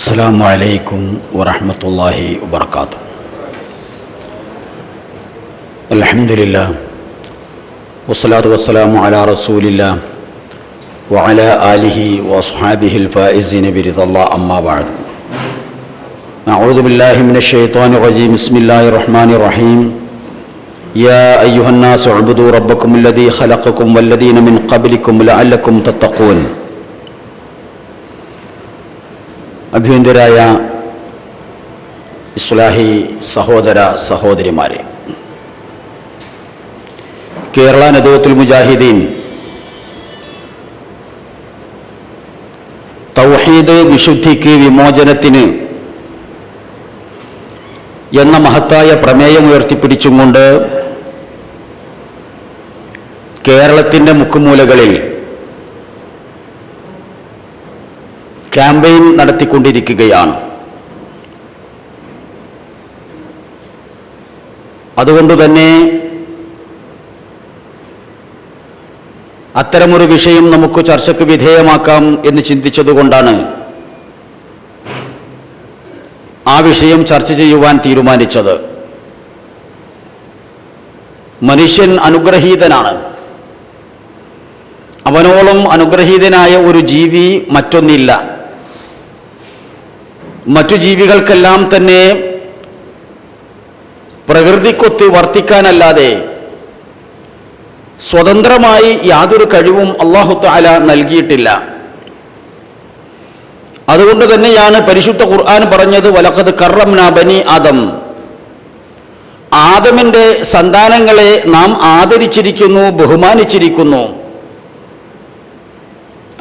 അസ്സലാമു അലൈക്കും വറഹ്മത്തുള്ളാഹി വബറകാതുഹു. അൽഹംദുലില്ലാഹ് വസ്സലാത്തു വസ്സലാമു അലാ റസൂലില്ലാഹ് വഅലാ ആലിഹി വഅസ്ഹാബിഹിൽ ഫായിസീന ബിറിദല്ലാഹ് അമ്മാ ബഅദ്. അഊദു ബില്ലാഹി മിനശ് ശൈത്വാനിർ റജീം. ബിസ്മില്ലാഹിർ റഹ്മാനിർ റഹീം. യാ അയ്യുഹന്നാസു ഉഅ്ബുദൂ റബ്ബക്കുമുല്ലദീ ഖലഖക്കും വല്ലദീന മിൻ ഖബ്ലിക്കും ലഅല്ലക്കും തത്തഖൂൻ. അഭിവന്ദ്യരായ ഇസ്ലാഹി സഹോദര സഹോദരിമാരെ, കേരള നദവത്തുൽ മുജാഹിദീൻ തൗഹീദ് വിശുദ്ധിക്ക് വിമോചനത്തിന് എന്ന മഹത്തായ പ്രമേയം ഉയർത്തിപ്പിടിച്ചുകൊണ്ട് കേരളത്തിൻ്റെ മുക്കുമൂലകളിൽ ക്യാമ്പയിൻ നടത്തിക്കൊണ്ടിരിക്കുകയാണ്. അതുകൊണ്ടുതന്നെ അത്തരമൊരു വിഷയം നമുക്ക് ചർച്ചയ്ക്ക് വിധേയമാക്കാം എന്ന് ചിന്തിച്ചതുകൊണ്ടാണ് ആ വിഷയം ചർച്ച ചെയ്യുവാൻ തീരുമാനിച്ചത്. മനുഷ്യൻ അനുഗ്രഹീതനാണ്. അവനോളം അനുഗ്രഹീതനായ ഒരു ജീവി മറ്റൊന്നില്ല. മറ്റു ജീവികൾക്കെല്ലാം തന്നെ പ്രകൃതിക്കൊത്ത് വർത്തിക്കാനല്ലാതെ സ്വതന്ത്രമായി യാതൊരു കഴിവും അല്ലാഹു തആല നൽകിയിട്ടില്ല. അതുകൊണ്ട് തന്നെയാണ് പരിശുദ്ധ ഖുർആൻ പറഞ്ഞത്, വലഖദ് കറംനാ ബനി ആദം. ആദമിൻ്റെ സന്താനങ്ങളെ നാം ആദരിച്ചിരിക്കുന്നു, ബഹുമാനിച്ചിരിക്കുന്നു.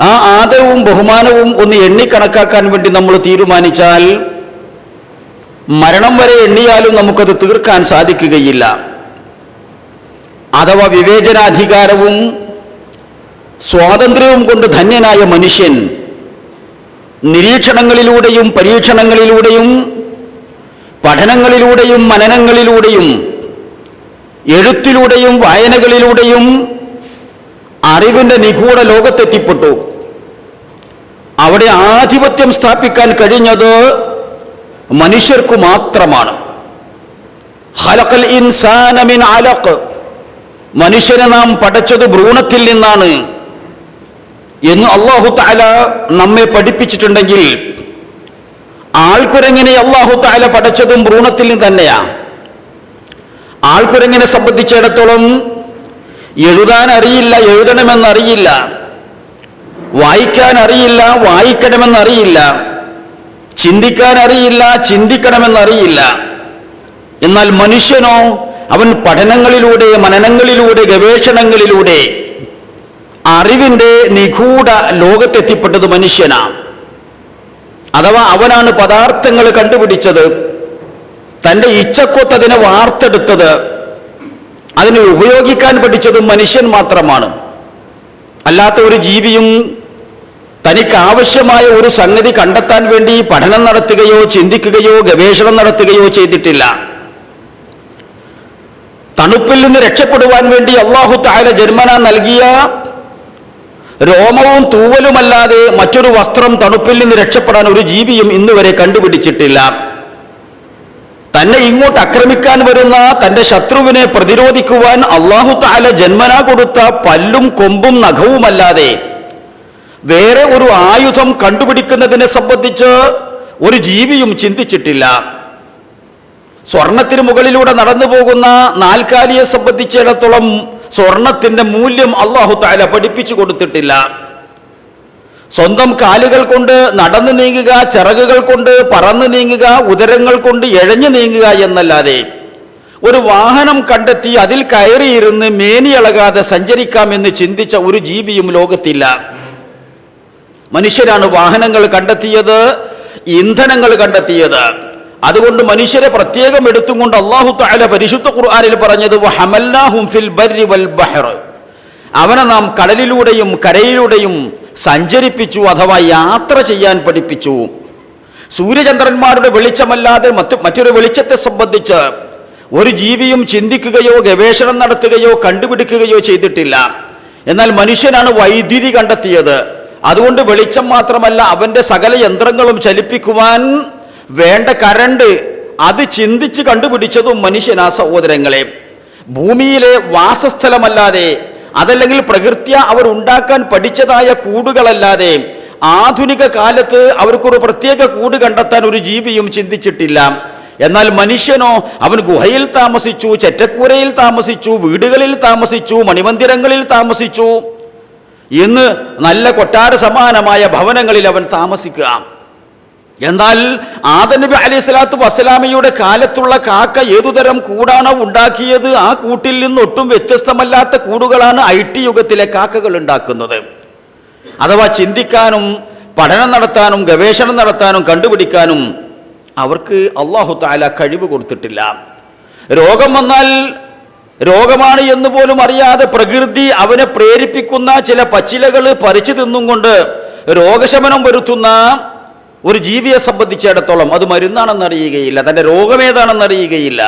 ആ ആദരവും ബഹുമാനവും ഒന്ന് എണ്ണിക്കണക്കാക്കാൻ വേണ്ടി നമ്മൾ തീരുമാനിച്ചാൽ മരണം വരെ എണ്ണിയാലും നമുക്കത് തീർക്കാൻ സാധിക്കുകയില്ല. അഥവാ വിവേചനാധികാരവും സ്വാതന്ത്ര്യവും കൊണ്ട് ധന്യനായ മനുഷ്യൻ നിരീക്ഷണങ്ങളിലൂടെയും പരീക്ഷണങ്ങളിലൂടെയും പഠനങ്ങളിലൂടെയും മനനങ്ങളിലൂടെയും എഴുത്തിലൂടെയും വായനകളിലൂടെയും അറിവിൻ്റെ നിഗൂഢ ലോകത്തെത്തിപ്പെട്ടു. അവിടെ ആധിപത്യം സ്ഥാപിക്കാൻ കഴിഞ്ഞത് മനുഷ്യർക്കു മാത്രമാണ്. ഖലഖൽ ഇൻസാന മിൻ അലഖ്. മനുഷ്യനെ നാം പടച്ചത് ഭ്രൂണത്തിൽ നിന്നാണ് എന്ന് അല്ലാഹു തആല നമ്മെ പഠിപ്പിച്ചിട്ടുണ്ടെങ്കിൽ ആൾക്കുരങ്ങിനെ അല്ലാഹു തആല പടച്ചതും ഭ്രൂണത്തിൽ നിന്ന് തന്നെയാണ്. ആൾക്കുരങ്ങിനെ സംബന്ധിച്ചിടത്തോളം എഴുതാൻ അറിയില്ല, എഴുതണമെന്നറിയില്ല. വായിക്കാൻ അറിയില്ല, വായിക്കണമെന്നറിയില്ല. ചിന്തിക്കാൻ അറിയില്ല, ചിന്തിക്കണമെന്നറിയില്ല. എന്നാൽ മനുഷ്യനോ, അവൻ പഠനങ്ങളിലൂടെ, മനനങ്ങളിലൂടെ, ഗവേഷണങ്ങളിലൂടെ അറിവിൻ്റെ നിഗൂഢ ലോകത്തെത്തിപ്പെട്ടത് മനുഷ്യനാണ്. അഥവാ അവനാണ് പദാർത്ഥങ്ങൾ കണ്ടുപിടിച്ചത്, തൻ്റെ ഇച്ഛക്കൊത്തതിനെ വാർത്തെടുത്തത്, അതിനെ ഉപയോഗിക്കാൻ പഠിച്ചതും മനുഷ്യൻ മാത്രമാണ്. അല്ലാത്ത ഒരു ജീവിയും തനിക്ക് ആവശ്യമായ ഒരു സംഗതി കണ്ടെത്താൻ വേണ്ടി പഠനം നടത്തുകയോ ചിന്തിക്കുകയോ ഗവേഷണം നടത്തുകയോ ചെയ്തിട്ടില്ല. തണുപ്പിൽ നിന്ന് രക്ഷപ്പെടുവാൻ വേണ്ടി അല്ലാഹു തആല ജന്മന നൽകിയ രോമവും തൂവലുമല്ലാതെ മറ്റൊരു വസ്ത്രം തണുപ്പിൽ നിന്ന് രക്ഷപ്പെടാൻ ഒരു ജീവിയും ഇന്നുവരെ കണ്ടുപിടിച്ചിട്ടില്ല. തന്നെ ഇങ്ങോട്ട് ആക്രമിക്കാൻ വരുന്ന തൻ്റെ ശത്രുവിനെ പ്രതിരോധിക്കുവാൻ അല്ലാഹു തആല ജന്മനാ കൊടുത്ത പല്ലും കൊമ്പും നഖവുമല്ലാതെ വേറെ ഒരു ആയുധം കണ്ടുപിടിക്കുന്നതിനെ സംബന്ധിച്ച് ഒരു ജീവിയും ചിന്തിച്ചിട്ടില്ല. സ്വർണത്തിന് മുകളിലൂടെ നടന്നു പോകുന്ന നാൽക്കാലിയെ സംബന്ധിച്ചിടത്തോളം സ്വർണത്തിൻ്റെ മൂല്യം അല്ലാഹു തആല പഠിപ്പിച്ചു കൊടുത്തിട്ടില്ല. സ്വന്തം കാലുകൾ കൊണ്ട് നടന്നു നീങ്ങുക, ചിറകുകൾ കൊണ്ട് പറന്നു നീങ്ങുക, ഉദരങ്ങൾ കൊണ്ട് എഴഞ്ഞു നീങ്ങുക എന്നല്ലാതെ ഒരു വാഹനം കണ്ടെത്തി അതിൽ കയറിയിരുന്ന് മേനിയളകാതെ സഞ്ചരിക്കാമെന്ന് ചിന്തിച്ച ഒരു ജീവിയും ലോകത്തില്ല. മനുഷ്യരാണ് വാഹനങ്ങൾ കണ്ടെത്തിയത്, ഇന്ധനങ്ങൾ കണ്ടെത്തിയത്. അതുകൊണ്ട് മനുഷ്യരെ പ്രത്യേകം എടുത്തുകൊണ്ട് അല്ലാഹു തആല പരിശുദ്ധ ഖുർആനിൽ പറഞ്ഞത് വഹമൽനാഹും ഫിൽ ബർരി വൽ ബഹർ. അവനെ നാം കടലിലൂടെയും കരയിലൂടെയും സഞ്ചരിപ്പിച്ചു, അഥവാ യാത്ര ചെയ്യാൻ പഠിപ്പിച്ചു. സൂര്യചന്ദ്രന്മാരുടെ വെളിച്ചമല്ലാതെ മറ്റൊരു വെളിച്ചത്തെ സംബന്ധിച്ച് ഒരു ജീവിയും ചിന്തിക്കുകയോ ഗവേഷണം നടത്തുകയോ കണ്ടുപിടിക്കുകയോ ചെയ്തിട്ടില്ല. എന്നാൽ മനുഷ്യനാണ് വൈദ്യുതി കണ്ടെത്തിയത്. അതുകൊണ്ട് വെളിച്ചം മാത്രമല്ല, അവന്റെ സകല യന്ത്രങ്ങളും ചലിപ്പിക്കുവാൻ വേണ്ട കരണ്ട് അത് ചിന്തിച്ച് കണ്ടുപിടിച്ചതും മനുഷ്യനാ സഹോദരങ്ങളെ. ഭൂമിയിലെ വാസസ്ഥലമല്ലാതെ, അതല്ലെങ്കിൽ പ്രകൃത്യ അവർ ഉണ്ടാക്കാൻ പഠിച്ചതായ കൂടുകളല്ലാതെ ആധുനിക കാലത്ത് അവർക്കൊരു പ്രത്യേക കൂട് കണ്ടെത്താൻ ഒരു ജീവിയും ചിന്തിച്ചിട്ടില്ല. എന്നാൽ മനുഷ്യനോ, അവൻ ഗുഹയിൽ താമസിച്ചു, ചെറ്റക്കൂരയിൽ താമസിച്ചു, വീടുകളിൽ താമസിച്ചു, മണിമന്ദിരങ്ങളിൽ താമസിച്ചു, ഇന്ന് നല്ല കൊട്ടാര സമാനമായ ഭവനങ്ങളിൽ അവൻ താമസിക്കുക. എന്നാൽ ആദം നബി അലൈഹി സ്വലാത്തു വസ്സലാമയുടെ കാലത്തുള്ള കാക്ക ഏതുതരം കൂടാണോ ഉണ്ടാക്കിയത്, ആ കൂട്ടിൽ നിന്ന് ഒട്ടും വ്യത്യസ്തമല്ലാത്ത കൂടുകളാണ് IT യുഗത്തിലെ കാക്കകൾ ഉണ്ടാക്കുന്നത്. അഥവാ ചിന്തിക്കാനും പഠനം നടത്താനും ഗവേഷണം നടത്താനും കണ്ടുപിടിക്കാനും അവർക്ക് അല്ലാഹു തആല കഴിവ് കൊടുത്തിട്ടില്ല. രോഗം വന്നാൽ രോഗമാണ് എന്ന് പോലും അറിയാതെ പ്രകൃതി അവനെ പ്രേരിപ്പിക്കുന്ന ചില പച്ചിലകൾ പറിച്ചു തിന്നും കൊണ്ട് രോഗശമനം വരുത്തുന്ന ഒരു ജീവിയെ സംബന്ധിച്ചിടത്തോളം അത് മരുന്നാണെന്ന് അറിയുകയില്ല, തൻ്റെ രോഗമേതാണെന്ന് അറിയുകയില്ല.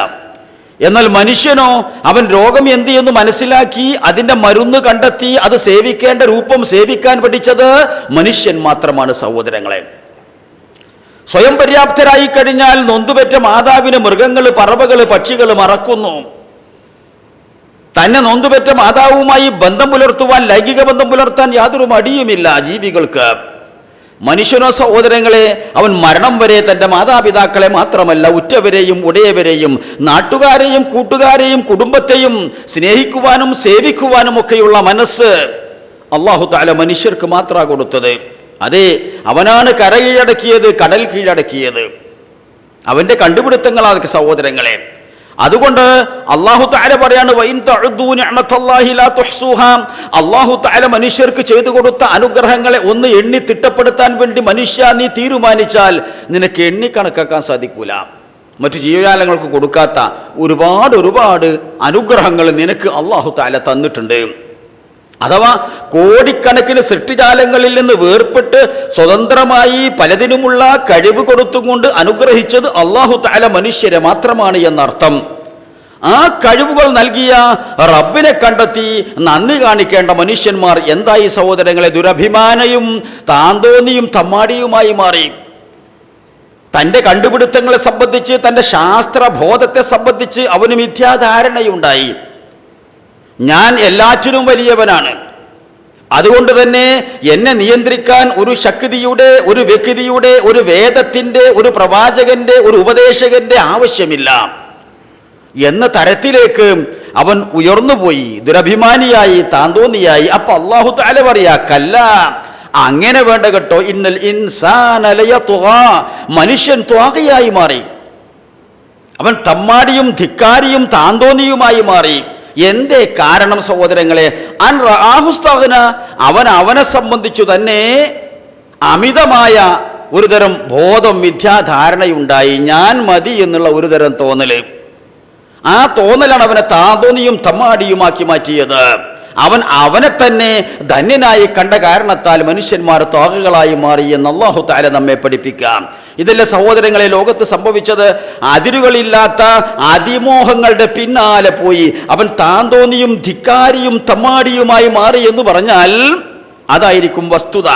എന്നാൽ മനുഷ്യനോ, അവൻ രോഗം എന്ത് എന്ന് മനസ്സിലാക്കി അതിൻ്റെ മരുന്ന് കണ്ടെത്തി അത് സേവിക്കേണ്ട രൂപം സേവിക്കാൻ പഠിച്ചത് മനുഷ്യൻ മാത്രമാണ് സഹോദരങ്ങളെ. സ്വയം പര്യാപ്തരായി കഴിഞ്ഞാൽ നൊന്തുപെറ്റ മാതാവിന് മൃഗങ്ങൾ, പറവകൾ, പക്ഷികൾ മറക്കുന്നു. തന്നെ നൊന്തുപെറ്റ മാതാവുമായി ബന്ധം പുലർത്തുവാൻ, ലൈംഗിക ബന്ധം പുലർത്താൻ യാതൊരു മടിയുമില്ല ജീവികൾക്ക്. മനുഷ്യനോ സഹോദരങ്ങളെ, അവൻ മരണം വരെ തൻ്റെ മാതാപിതാക്കളെ മാത്രമല്ല ഉറ്റവരെയും ഉടയവരെയും നാട്ടുകാരെയും കൂട്ടുകാരെയും കുടുംബത്തെയും സ്നേഹിക്കുവാനും സേവിക്കുവാനും ഒക്കെയുള്ള മനസ്സ് അല്ലാഹു തആല മനുഷ്യർക്ക് മാത്രമാണ് കൊടുത്തത്. അതെ, അവനാണ് കര കീഴടക്കിയത്, കടൽ കീഴടക്കിയത്. അവൻ്റെ കണ്ടുപിടുത്തങ്ങളാണ് സഹോദരങ്ങളെ. അതുകൊണ്ട് അല്ലാഹു തആല പറയാണ്, വഇൻ തഉദ്ദൂ നിഅമത്തല്ലാഹി ലാ തുഹ്സൂഹാ. അല്ലാഹു തആല മനുഷ്യർക്ക് ചെയ്തു കൊടുത്ത അനുഗ്രഹങ്ങളെ ഒന്ന് എണ്ണി തിട്ടപ്പെടുത്താൻ വേണ്ടി മനുഷ്യ നീ തീരുമാനിച്ചാൽ നിനക്ക് എണ്ണി കണക്കാക്കാൻ സാധിക്കൂല. മറ്റു ജീവജാലങ്ങൾക്ക് കൊടുക്കാത്ത ഒരുപാട് അനുഗ്രഹങ്ങൾ നിനക്ക് അല്ലാഹു തആല തന്നിട്ടുണ്ട്. അഥവാ കോടിക്കണക്കിന് സൃഷ്ടിജാലങ്ങളിൽ നിന്ന് വേർപെട്ട് സ്വതന്ത്രമായി പലതിനുമുള്ള കഴിവ് കൊടുത്തുകൊണ്ട് അനുഗ്രഹിച്ചത് അല്ലാഹു തആല മനുഷ്യരെ മാത്രമാണ് എന്നർത്ഥം. ആ കഴിവുകൾ നൽകിയ റബ്ബിനെ കണ്ടെത്തി നന്ദി കാണിക്കേണ്ട മനുഷ്യന്മാർ എന്തായി സഹോദരങ്ങളെ? ദുരഭിമാനയും താന്തോന്നിയും തമ്മാടിയുമായി മാറി. തൻ്റെ കണ്ടുപിടുത്തങ്ങളെ സംബന്ധിച്ച്, തൻ്റെ ശാസ്ത്രബോധത്തെ സംബന്ധിച്ച് അവന് മിഥ്യാധാരണയുണ്ടായി. ഞാൻ എല്ലാറ്റിനും വലിയവനാണ്, അതുകൊണ്ട് തന്നെ എന്നെ നിയന്ത്രിക്കാൻ ഒരു ശക്തിയുടെ, ഒരു വ്യക്തിയുടെ, ഒരു വേദത്തിൻ്റെ, ഒരു പ്രവാചകന്റെ, ഒരു ഉപദേശകന്റെ ആവശ്യമില്ല എന്ന തരത്തിലേക്ക് അവൻ ഉയർന്നുപോയി, ദുരഭിമാനിയായി, താന്തോന്നിയായി. അപ്പൊ അല്ലാഹു തആല പറയാ, കല്ല, അങ്ങനെ വേണ്ട കേട്ടോ. ഇന്നൽ ഇൻസാന ലയത്ഗാ. മനുഷ്യൻ ത്വാഗിയായി മാറി, അവൻ തമ്മാടിയും ധിക്കാരിയും താന്തോന്നിയുമായി മാറി. എന്തേ കാരണം സഹോദരങ്ങളെ? അൻ റആഹുസ്തഗ്ന. അവനെ സംബന്ധിച്ചു തന്നെ അമിതമായ ഒരുതരം ബോധം, മിഥ്യാധാരണയുണ്ടായി. ഞാൻ മതി എന്നുള്ള ഒരുതരം തോന്നല്. ആ തോന്നലാണ് അവനെ താന്തോന്നിയും തമ്മാടിയുമാക്കി മാറ്റിയത്. അവനെ തന്നെ ധന്യനായി കണ്ട കാരണത്താൽ മനുഷ്യന്മാർ ത്വാഗകളായി മാറി എന്ന് അല്ലാഹു തആല നമ്മെ പഠിപ്പിക്കാം. ഇതല്ലേ സഹോദരങ്ങളെ ലോകത്ത് സംഭവിച്ചത്? അതിരുകളില്ലാത്ത അതിമോഹങ്ങളുടെ പിന്നാലെ പോയി അവൻ താന്തോന്നിയും ധിക്കാരിയും തമ്മാടിയുമായി മാറി എന്ന് പറഞ്ഞാൽ അതായിരിക്കും വസ്തുത.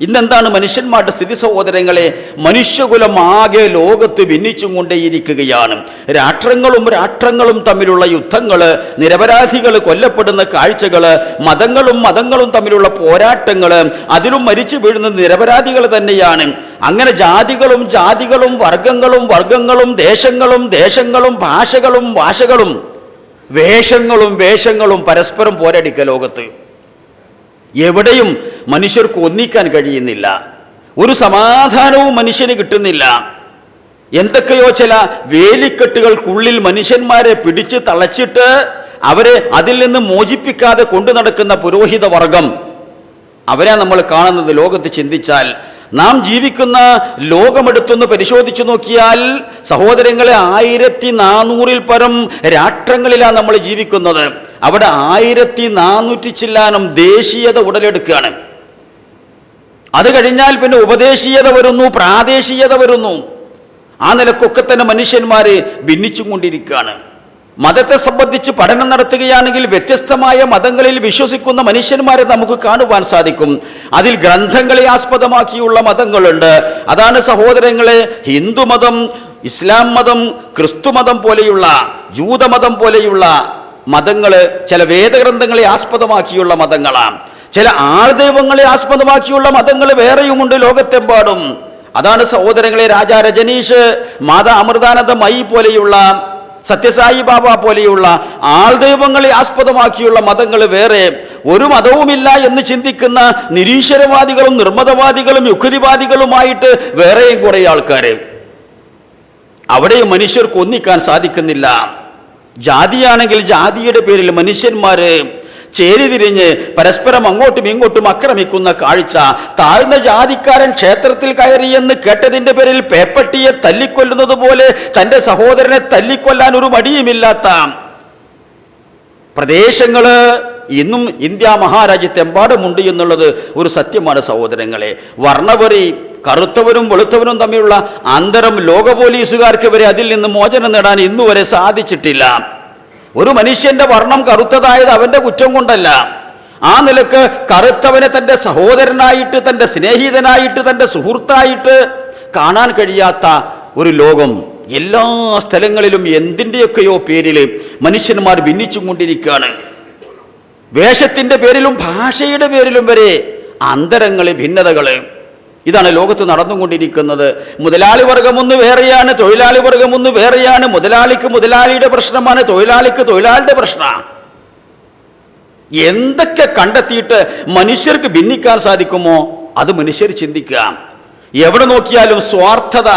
ഇന്നെന്താണ് മനുഷ്യന്മാരുടെ സ്ഥിതി സഹോദരങ്ങളെ? മനുഷ്യകുലം ആകെ ലോകത്ത് ഭിന്നിച്ചും കൊണ്ടേയിരിക്കുകയാണ്. രാഷ്ട്രങ്ങളും തമ്മിലുള്ള യുദ്ധങ്ങൾ, നിരപരാധികൾ കൊല്ലപ്പെടുന്ന കാഴ്ചകൾ, മതങ്ങളും തമ്മിലുള്ള പോരാട്ടങ്ങൾ, അതിലും മരിച്ചു വീഴുന്ന നിരപരാധികൾ തന്നെയാണ്. അങ്ങനെ ജാതികളും വർഗങ്ങളും ദേശങ്ങളും ഭാഷകളും വേഷങ്ങളും പരസ്പരം പോരടിക്കുക ലോകത്ത്. എവിടെയും മനുഷ്യർക്ക് ഒന്നിക്കാൻ കഴിയുന്നില്ല, ഒരു സമാധാനവും മനുഷ്യന് കിട്ടുന്നില്ല. എന്തൊക്കെയോ ചില വേലിക്കെട്ടുകൾക്കുള്ളിൽ മനുഷ്യന്മാരെ പിടിച്ച് തളച്ചിട്ട് അവരെ അതിൽ നിന്ന് മോചിപ്പിക്കാതെ കൊണ്ടു നടക്കുന്ന പുരോഹിത വർഗം, അവരെ നമ്മൾ കാണുന്നത്. ലോകത്ത് ചിന്തിച്ചാൽ, നാം ജീവിക്കുന്ന ലോകമെടുത്തൊന്ന് പരിശോധിച്ചു നോക്കിയാൽ സഹോദരങ്ങളെ, 1400-ൽ പരം രാഷ്ട്രങ്ങളിലാണ് നമ്മൾ ജീവിക്കുന്നത്. അവിടെ 1400 ചില്ലാനം ദേശീയത ഉടലെടുക്കുകയാണ്. അത് കഴിഞ്ഞാൽ പിന്നെ ഉപദേശീയത വരുന്നു, പ്രാദേശികത വരുന്നു. ആ നിലക്കൊക്കെ തന്നെ മനുഷ്യന്മാരെ ഭിന്നിച്ചും കൊണ്ടിരിക്കുകയാണ്. മതത്തെ സംബന്ധിച്ച് പഠനം നടത്തുകയാണെങ്കിൽ വ്യത്യസ്തമായ മതങ്ങളിൽ വിശ്വസിക്കുന്ന മനുഷ്യന്മാരെ നമുക്ക് കാണുവാൻ സാധിക്കും. അതിൽ ഗ്രന്ഥങ്ങളെ ആസ്പദമാക്കിയുള്ള മതങ്ങളുണ്ട്. അതാണ് സഹോദരങ്ങളെ ഹിന്ദുമതം, ഇസ്ലാം മതം, ക്രിസ്തുമതം പോലെയുള്ള, ജൂതമതം പോലെയുള്ള മതങ്ങൾ ചില വേദഗ്രന്ഥങ്ങളെ ആസ്പദമാക്കിയുള്ള മതങ്ങളാണ്. ചില ആൾദൈവങ്ങളെ ആസ്പദമാക്കിയുള്ള മതങ്ങൾ വേറെയുമുണ്ട് ലോകത്തെമ്പാടും. അതാണ് സഹോദരങ്ങളെ രാജാ രജനീഷ്, മാതാ അമൃതാനന്ദമയി പോലെയുള്ള, സത്യസായി ബാബ പോലെയുള്ള ആൾദൈവങ്ങളെ ആസ്പദമാക്കിയുള്ള മതങ്ങൾ വേറെ. ഒരു മതവുമില്ല എന്ന് ചിന്തിക്കുന്ന നിരീശ്വരവാദികളും നിർമ്മതവാദികളും യുക്തിവാദികളുമായിട്ട് വേറെയും കുറേ ആൾക്കാർ. അവിടെയും മനുഷ്യർക്ക് ഒന്നിക്കാൻ സാധിക്കുന്നില്ല. ജാതിയാണെങ്കിൽ ജാതിയുടെ പേരിൽ മനുഷ്യന്മാര് ചേരിതിരിഞ്ഞ് പരസ്പരം അങ്ങോട്ടും ഇങ്ങോട്ടും ആക്രമിക്കുന്ന കാഴ്ച. താഴ്ന്ന ജാതിക്കാരൻ ക്ഷേത്രത്തിൽ കയറിയെന്ന് കേട്ടതിന്റെ പേരിൽ പേപ്പട്ടിയെ തല്ലിക്കൊല്ലുന്നത് പോലെ തൻ്റെ സഹോദരനെ തല്ലിക്കൊല്ലാൻ ഒരു മടിയുമില്ലാത്ത പ്രദേശങ്ങള് ഇന്നും ഇന്ത്യ മഹാരാജ്യത്തെമ്പാടുമുണ്ട് എന്നുള്ളത് ഒരു സത്യമാണ് സഹോദരങ്ങളെ. വർണ്ണപൊറി, കറുത്തവരും വെളുത്തവരും തമ്മിലുള്ള അന്തരം ലോക പോലീസുകാർക്ക് വരെ അതിൽ നിന്ന് മോചനം നേടാൻ ഇന്നുവരെ സാധിച്ചിട്ടില്ല. ഒരു മനുഷ്യന്റെ വർണ്ണം കറുത്തതായത് അവന്റെ കുറ്റം കൊണ്ടല്ല. ആ നിലക്ക് കറുത്തവനെ തൻ്റെ സഹോദരനായിട്ട്, തൻ്റെ സ്നേഹിതനായിട്ട്, തൻ്റെ സുഹൃത്തായിട്ട് കാണാൻ കഴിയാത്ത ഒരു ലോകം. എല്ലാ സ്ഥലങ്ങളിലും എന്തിൻ്റെയൊക്കെയോ പേരിൽ മനുഷ്യന്മാർ ഭിന്നിച്ചും കൊണ്ടിരിക്കുകയാണ്. വേഷത്തിൻ്റെ പേരിലും ഭാഷയുടെ പേരിലും വരെ അന്തരങ്ങള്, ഭിന്നതകള്. ഇതാണ് ലോകത്ത് നടന്നുകൊണ്ടിരിക്കുന്നത്. മുതലാളി വർഗം ഒന്ന് വേറെയാണ്, തൊഴിലാളി വർഗം ഒന്ന് വേറെയാണ്. മുതലാളിക്ക് മുതലാളിയുടെ പ്രശ്നമാണ്, തൊഴിലാളിക്ക് തൊഴിലാളിയുടെ പ്രശ്നമാണ്. എന്തൊക്കെ കണ്ടെത്തിയിട്ട് മനുഷ്യർക്ക് ഭിന്നിക്കാൻ സാധിക്കുമോ അത് മനുഷ്യർ ചിന്തിക്കുക. എവിടെ നോക്കിയാലും സ്വാർത്ഥത,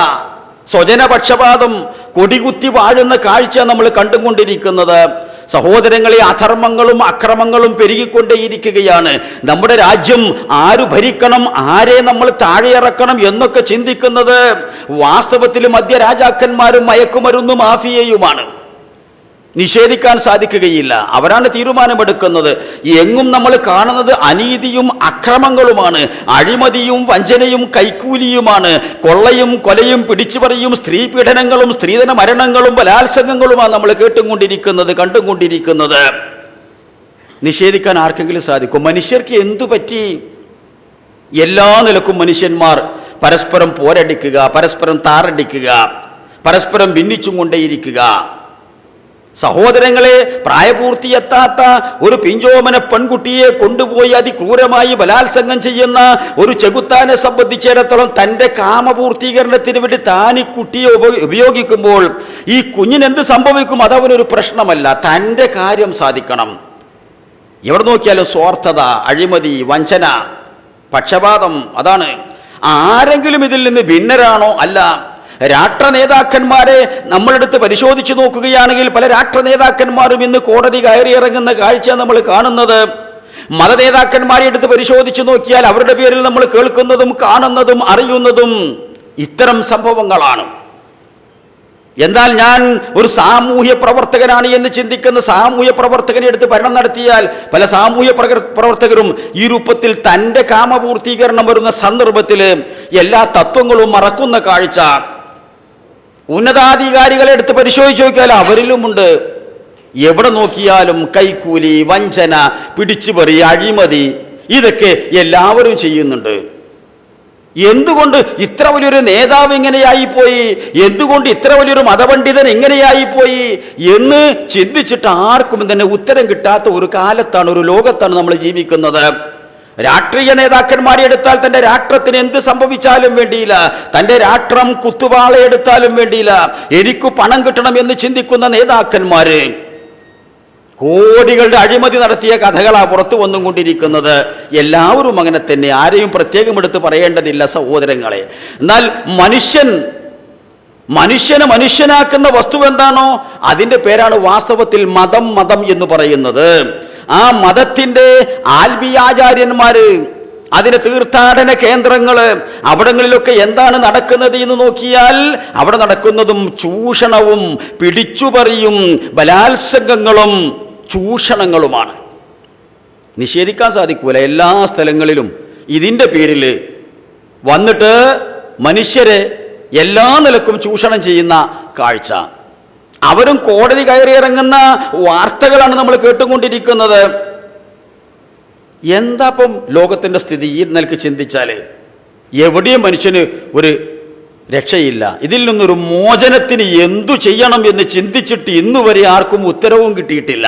സ്വജനപക്ഷപാതം കൊടികുത്തി വാഴുന്ന കാഴ്ച നമ്മൾ കണ്ടുകൊണ്ടിരിക്കുന്നത്. സഹോദരങ്ങളെ, അധർമ്മങ്ങളും അക്രമങ്ങളും പെരുകിക്കൊണ്ടേയിരിക്കുകയാണ്. നമ്മുടെ രാജ്യം ആര് ഭരിക്കണം, ആരെ നമ്മൾ താഴെയിറക്കണം എന്നൊക്കെ ചിന്തിക്കുന്നത് വാസ്തവത്തിൽ മധ്യരാജാക്കന്മാരും മയക്കുമരുന്ന് മാഫിയയുമാണ്. നിഷേധിക്കാൻ സാധിക്കുകയില്ല. അവരാണ് തീരുമാനമെടുക്കുന്നത്. എങ്ങും നമ്മൾ കാണുന്നത് അനീതിയും അക്രമങ്ങളുമാണ്, അഴിമതിയും വഞ്ചനയും കൈക്കൂലിയുമാണ്, കൊള്ളയും കൊലയും പിടിച്ചുപറിയും സ്ത്രീപീഡനങ്ങളും സ്ത്രീധന മരണങ്ങളും ബലാത്സംഗങ്ങളുമാണ് നമ്മൾ കേട്ടുകൊണ്ടിരിക്കുന്നത്, കണ്ടുകൊണ്ടിരിക്കുന്നത്. നിഷേധിക്കാൻ ആർക്കെങ്കിലും സാധിക്കും? മനുഷ്യർക്ക് എന്തു പറ്റി? എല്ലാ നിലക്കും മനുഷ്യന്മാർ പരസ്പരം പോരടിക്കുക, പരസ്പരം താറടിക്കുക, പരസ്പരം ഭിന്നിച്ചും കൊണ്ടേയിരിക്കുക. സഹോദരങ്ങളെ, പ്രായപൂർത്തിയെത്താത്ത ഒരു പിഞ്ചോമന പെൺകുട്ടിയെ കൊണ്ടുപോയി അതിക്രൂരമായി ബലാത്സംഗം ചെയ്യുന്ന ഒരു ചെകുത്താനെ സംബന്ധിച്ചിടത്തോളം തൻ്റെ കാമപൂർത്തീകരണത്തിന് വേണ്ടി താൻ ഈ കുട്ടിയെ ഉപയോഗിക്കുമ്പോൾ ഈ കുഞ്ഞിനെന്ത് സംഭവിക്കും അതവനൊരു പ്രശ്നമല്ല. തൻ്റെ കാര്യം സാധിക്കണം. എവിടെ നോക്കിയാലും സ്വാർത്ഥത, അഴിമതി, വഞ്ചന, പക്ഷപാതം. അതാണ്. ആരെങ്കിലും ഇതിൽ നിന്ന് ഭിന്നരാണോ? അല്ല. രാഷ്ട്ര നേതാക്കന്മാരെ നമ്മളെടുത്ത് പരിശോധിച്ച് നോക്കുകയാണെങ്കിൽ പല രാഷ്ട്ര നേതാക്കന്മാരും ഇന്ന് കോടതി കയറിയിറങ്ങുന്ന കാഴ്ച നമ്മൾ കാണുന്നത്. മത നേതാക്കന്മാരെ എടുത്ത് പരിശോധിച്ച് നോക്കിയാൽ അവരുടെ പേരിൽ നമ്മൾ കേൾക്കുന്നതും കാണുന്നതും അറിയുന്നതും ഇത്തരം സംഭവങ്ങളാണ്. എന്നാൽ ഞാൻ ഒരു സാമൂഹ്യ പ്രവർത്തകനാണ് എന്ന് ചിന്തിക്കുന്ന സാമൂഹ്യ പ്രവർത്തകനെ എടുത്ത് ഭരണം നടത്തിയാൽ പല സാമൂഹ്യ പ്രവർത്തകരും ഈ രൂപത്തിൽ തൻ്റെ കാമപൂർത്തീകരണം വരുന്ന സന്ദർഭത്തിൽ എല്ലാ തത്വങ്ങളും മറക്കുന്ന കാഴ്ച. ഉന്നതാധികാരികളെ എടുത്ത് പരിശോധിച്ച് നോക്കിയാൽ അവരിലുമുണ്ട്. എവിടെ നോക്കിയാലും കൈക്കൂലി, വഞ്ചന, പിടിച്ചുപറി, അഴിമതി, ഇതൊക്കെ എല്ലാവരും ചെയ്യുന്നുണ്ട്. എന്തുകൊണ്ട് ഇത്ര വലിയൊരു നേതാവ് ഇങ്ങനെയായിപ്പോയി, എന്തുകൊണ്ട് ഇത്ര വലിയൊരു മതപണ്ഡിതൻ ഇങ്ങനെയായിപ്പോയി എന്ന് ചിന്തിച്ചിട്ട് ആർക്കും തന്നെ ഉത്തരം കിട്ടാത്ത ഒരു കാലത്താണ്, ഒരു ലോകത്താണ് നമ്മൾ ജീവിക്കുന്നത്. രാഷ്ട്രീയ നേതാക്കന്മാരെ എടുത്താൽ തൻ്റെ രാഷ്ട്രത്തിന് എന്ത് സംഭവിച്ചാലും വേണ്ടിയില്ല, തൻ്റെ രാഷ്ട്രം കുത്തുവാളയെടുത്താലും വേണ്ടിയില്ല, എനിക്ക് പണം കിട്ടണം എന്ന് ചിന്തിക്കുന്ന നേതാക്കന്മാര് കോടികളുടെ അഴിമതി നടത്തിയ കഥകളാണ് പുറത്തു വന്നുകൊണ്ടിരിക്കുന്നത്. എല്ലാവരും അങ്ങനെ തന്നെ, ആരെയും പ്രത്യേകം എടുത്ത് പറയേണ്ടതില്ല സഹോദരങ്ങളെ. എന്നാൽ മനുഷ്യനെ മനുഷ്യനാക്കുന്ന വസ്തു എന്താണോ അതിൻ്റെ പേരാണ് വാസ്തവത്തിൽ മതം. മതം എന്ന് പറയുന്നത് ആ മതത്തിൻ്റെ ആത്മീയാചാര്യന്മാര്, അതിന് തീർത്ഥാടന കേന്ദ്രങ്ങള്, അവിടങ്ങളിലൊക്കെ എന്താണ് നടക്കുന്നത് എന്ന് നോക്കിയാൽ അവിടെ നടക്കുന്നതും ചൂഷണവും പിടിച്ചുപറിയും ബലാത്സംഗങ്ങളും ചൂഷണങ്ങളുമാണ്. നിഷേധിക്കാൻ സാധിക്കൂല. എല്ലാ സ്ഥലങ്ങളിലും ഇതിൻ്റെ പേരിൽ വന്നിട്ട് മനുഷ്യരെ എല്ലാ നിലക്കും ചൂഷണം ചെയ്യുന്ന കാഴ്ച. അവരും കോടതി കയറിയിറങ്ങുന്ന വാർത്തകളാണ് നമ്മൾ കേട്ടുകൊണ്ടിരിക്കുന്നത്. എന്താപ്പം ലോകത്തിൻ്റെ സ്ഥിതി ഈ നിലക്ക് ചിന്തിച്ചാൽ? എവിടെയും മനുഷ്യന് ഒരു രക്ഷയില്ല. ഇതിൽ നിന്നൊരു മോചനത്തിന് എന്തു ചെയ്യണം എന്ന് ചിന്തിച്ചിട്ട് ഇന്നുവരെ ആർക്കും ഉത്തരവും കിട്ടിയിട്ടില്ല.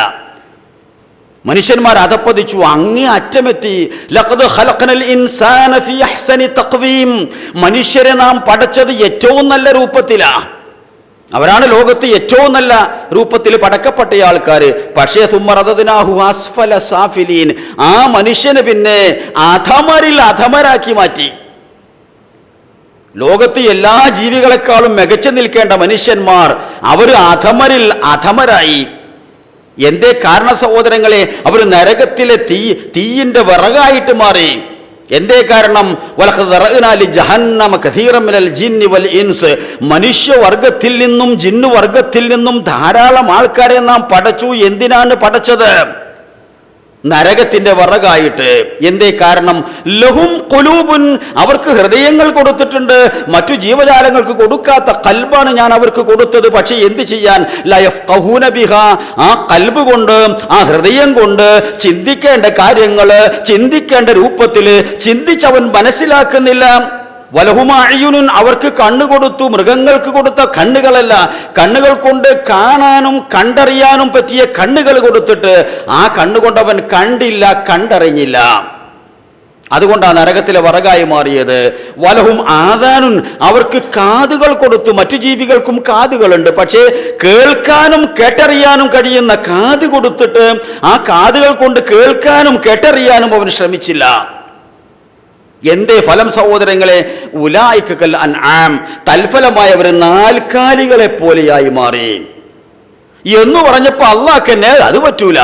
മനുഷ്യന്മാർ അധപ്പതിച്ചു, അങ്ങേ അറ്റമെത്തി. ലഖദ് ഖലഖനൽ ഇൻസാന ഫീ അഹ്സനി തഖ്വീം. മനുഷ്യരെ നാം പടച്ചത് ഏറ്റവും നല്ല രൂപത്തിലാണ്. അവരാണ് ലോകത്ത് ഏറ്റവും നല്ല രൂപത്തിൽ പടക്കപ്പെട്ട ആൾക്കാർ. പക്ഷേ സുമ്മറദനാഹു അസ്ഫല സാഫിലീൻ, ആ മനുഷ്യനെ പിന്നെ അധമരിൽ അധമരാക്കി മാറ്റി. ലോകത്ത് എല്ലാ ജീവികളെക്കാളും മികച്ചു നിൽക്കേണ്ട മനുഷ്യന്മാർ അവർ അധമരിൽ അധമരായി. എന്തേ കാരണ സഹോദരങ്ങളെ? അവർ നരകത്തിലെ തീയിന്റെ വിറകായിട്ട് മാറി. എന്തേ കാരണം? മനുഷ്യവർഗത്തിൽ നിന്നും ജിന്നുവർഗത്തിൽ നിന്നും ധാരാളം ആൾക്കാരെ നാം പടച്ചു. എന്തിനാണ് പടച്ചത്? നരകത്തിന്റെ വിറകായിട്ട്. എന്തേ കാരണം? ലഹും ഖുലൂബുൻ, അവർക്ക് ഹൃദയങ്ങൾ കൊടുത്തിട്ടുണ്ട്. മറ്റു ജീവജാലങ്ങൾക്ക് കൊടുക്കാത്ത കൽബാണ് ഞാൻ അവർക്ക് കൊടുത്തത്. പക്ഷെ എന്ത് ചെയ്യാൻ? ലാ യഫ്ഖഹൂന ബിഹാ, ആ കൽബ് കൊണ്ട്, ആ ഹൃദയം കൊണ്ട് ചിന്തിക്കേണ്ട കാര്യങ്ങൾ ചിന്തിക്കേണ്ട രൂപത്തിൽ ചിന്തിച്ചവൻ മനസ്സിലാക്കുന്നില്ല. വലഹുമായുനുൻ, അവർക്ക് കണ്ണ് കൊടുത്തു. മൃഗങ്ങൾക്ക് കൊടുത്ത കണ്ണുകളല്ല, കണ്ണുകൾ കൊണ്ട് കാണാനും കണ്ടറിയാനും പറ്റിയ കണ്ണുകൾ കൊടുത്തിട്ട് ആ കണ്ണുകൊണ്ട് അവൻ കണ്ടില്ല, കണ്ടറിഞ്ഞില്ല. അതുകൊണ്ടാണ് നരകത്തിലെ വിറകായി മാറിയത്. വലഹും ആദാനുൻ, അവർക്ക് കാതുകൾ കൊടുത്തു. മറ്റു ജീവികൾക്കും കാതുകളുണ്ട്, പക്ഷേ കേൾക്കാനും കേട്ടറിയാനും കഴിയുന്ന കാത് കൊടുത്തിട്ട് ആ കാതുകൾ കൊണ്ട് കേൾക്കാനും കേട്ടറിയാനും അവൻ ശ്രമിച്ചില്ല. എന്തേ ഫലം സഹോദരങ്ങളെ? ഉലായിക്കൽ അൻആം, തൽഫലമായവർ നാൽക്കാലികളെ പോലെയായി മാറി എന്ന് പറഞ്ഞപ്പോ അള്ളാഹ് തന്നെ അത് പറ്റൂല.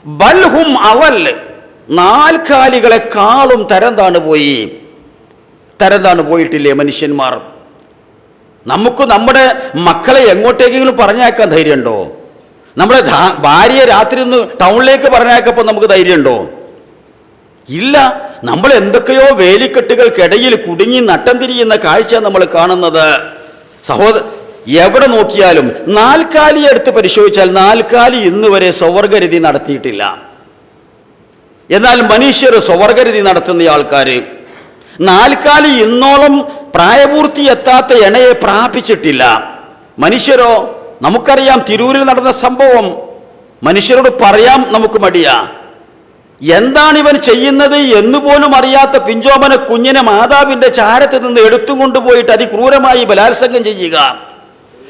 ബൽഹും അവൽ, നാൽക്കാലികളെക്കാളും തരം താണു പോയിട്ടില്ലേ മനുഷ്യന്മാർ? നമുക്ക് നമ്മുടെ മക്കളെ എങ്ങോട്ടേക്കെങ്കിലും പറഞ്ഞയക്കാൻ ധൈര്യമുണ്ടോ? നമ്മുടെ ഭാര്യയെ രാത്രി ഒന്ന് ടൗണിലേക്ക് പറഞ്ഞയക്കപ്പോൾ നമുക്ക് ധൈര്യമുണ്ടോ? ഇല്ല. നമ്മൾ എന്തൊക്കെയോ വേലിക്കെട്ടുകൾക്കിടയിൽ കുടുങ്ങി നട്ടം തിരിയുന്ന കാഴ്ച നമ്മൾ കാണുന്നത്. എവിടെ നോക്കിയാലും നാൽക്കാലി എടുത്ത് പരിശോധിച്ചാൽ നാൽക്കാലി ഇന്ന് വരെ സ്വവർഗരതി നടത്തിയിട്ടില്ല. എന്നാൽ മനുഷ്യർ സ്വവർഗരതി നടത്തുന്ന ആൾക്കാർ നാൽക്കാലി ഇന്നോളം പ്രായപൂർത്തി എത്താത്ത ഇണയെ പ്രാപിച്ചിട്ടില്ല. മനുഷ്യരോ? നമുക്കറിയാം തിരൂരിൽ നടന്ന സംഭവം. മനുഷ്യരോട് പറയാം നമുക്ക് മടിയാ. എന്താണ് ഇവൻ ചെയ്യുന്നത് എന്നുപോലും അറിയാത്ത പിഞ്ചോമന കുഞ്ഞിനെ മാതാവിന്റെ ചാരത്ത് നിന്ന് എടുത്തുകൊണ്ടുപോയിട്ട് അതിക്രൂരമായി ബലാത്സംഗം ചെയ്യുക.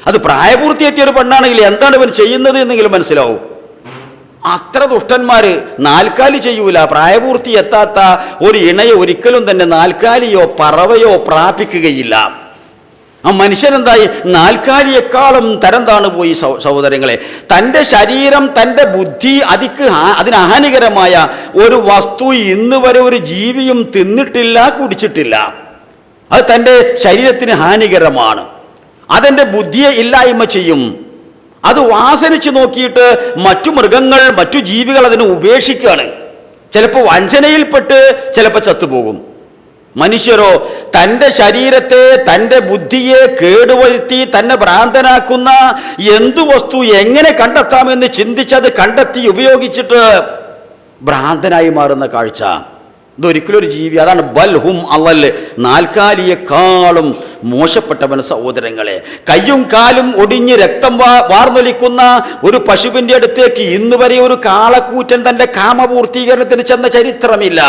അത് പ്രായപൂർത്തിയെത്തിയ ഒരു പെണ്ണാണെങ്കിൽ എന്താണ് ഇവൻ ചെയ്യുന്നത് എന്നെങ്കിലും മനസ്സിലാവും. അത്ര ദുഷ്ടന്മാര് നാൽക്കാലി ചെയ്യൂല. പ്രായപൂർത്തി എത്താത്ത ഒരു ഇണയെ ഒരിക്കലും തന്നെ നാൽക്കാലിയോ പറവയോ പ്രാപിക്കുകയില്ല. ആ മനുഷ്യനെന്തായി? നാൽക്കാലിയേക്കാളും തരം താണു പോയി സഹോദരങ്ങളെ. തൻ്റെ ശരീരം, തൻ്റെ ബുദ്ധി, അതിന് ഹാനികരമായ ഒരു വസ്തു ഇന്ന് വരെ ഒരു ജീവിയും തിന്നിട്ടില്ല, കുടിച്ചിട്ടില്ല. അത് തൻ്റെ ശരീരത്തിന് ഹാനികരമാണ്. അതെൻ്റെ ബുദ്ധിയെ ഇല്ലായ്മ ചെയ്യും. അത് വാസനിച്ച് നോക്കിയിട്ട് മറ്റു മൃഗങ്ങൾ, മറ്റു ജീവികൾ അതിനെ ഉപേക്ഷിക്കുകയാണ്. ചിലപ്പോൾ വഞ്ചനയിൽപ്പെട്ട് ചിലപ്പോൾ ചത്തുപോകും. മനുഷ്യരോ തൻ്റെ ശരീരത്തെ, തൻ്റെ ബുദ്ധിയെ കേടുവരുത്തി തന്നെ ഭ്രാന്തനാക്കുന്ന എന്തു വസ്തു എങ്ങനെ കണ്ടെത്താമെന്ന് ചിന്തിച്ചത് കണ്ടെത്തി ഉപയോഗിച്ചിട്ട് ഭ്രാന്തനായി മാറുന്ന കാഴ്ച. ഇതൊരിക്കലും ഒരു ജീവി. അതാണ് ബൽഹും അവൽ, നാൽക്കാലിയെക്കാളും മോശപ്പെട്ടവൻ സഹോദരങ്ങളെ. കയ്യും കാലും ഒടിഞ്ഞ് രക്തം വാർന്നൊലിക്കുന്ന ഒരു പശുവിൻ്റെ അടുത്തേക്ക് ഇന്ന് വരെ ഒരു കാളക്കൂറ്റൻ തൻ്റെ കാമപൂർത്തീകരണത്തിന് ചെന്ന ചരിത്രമില്ല.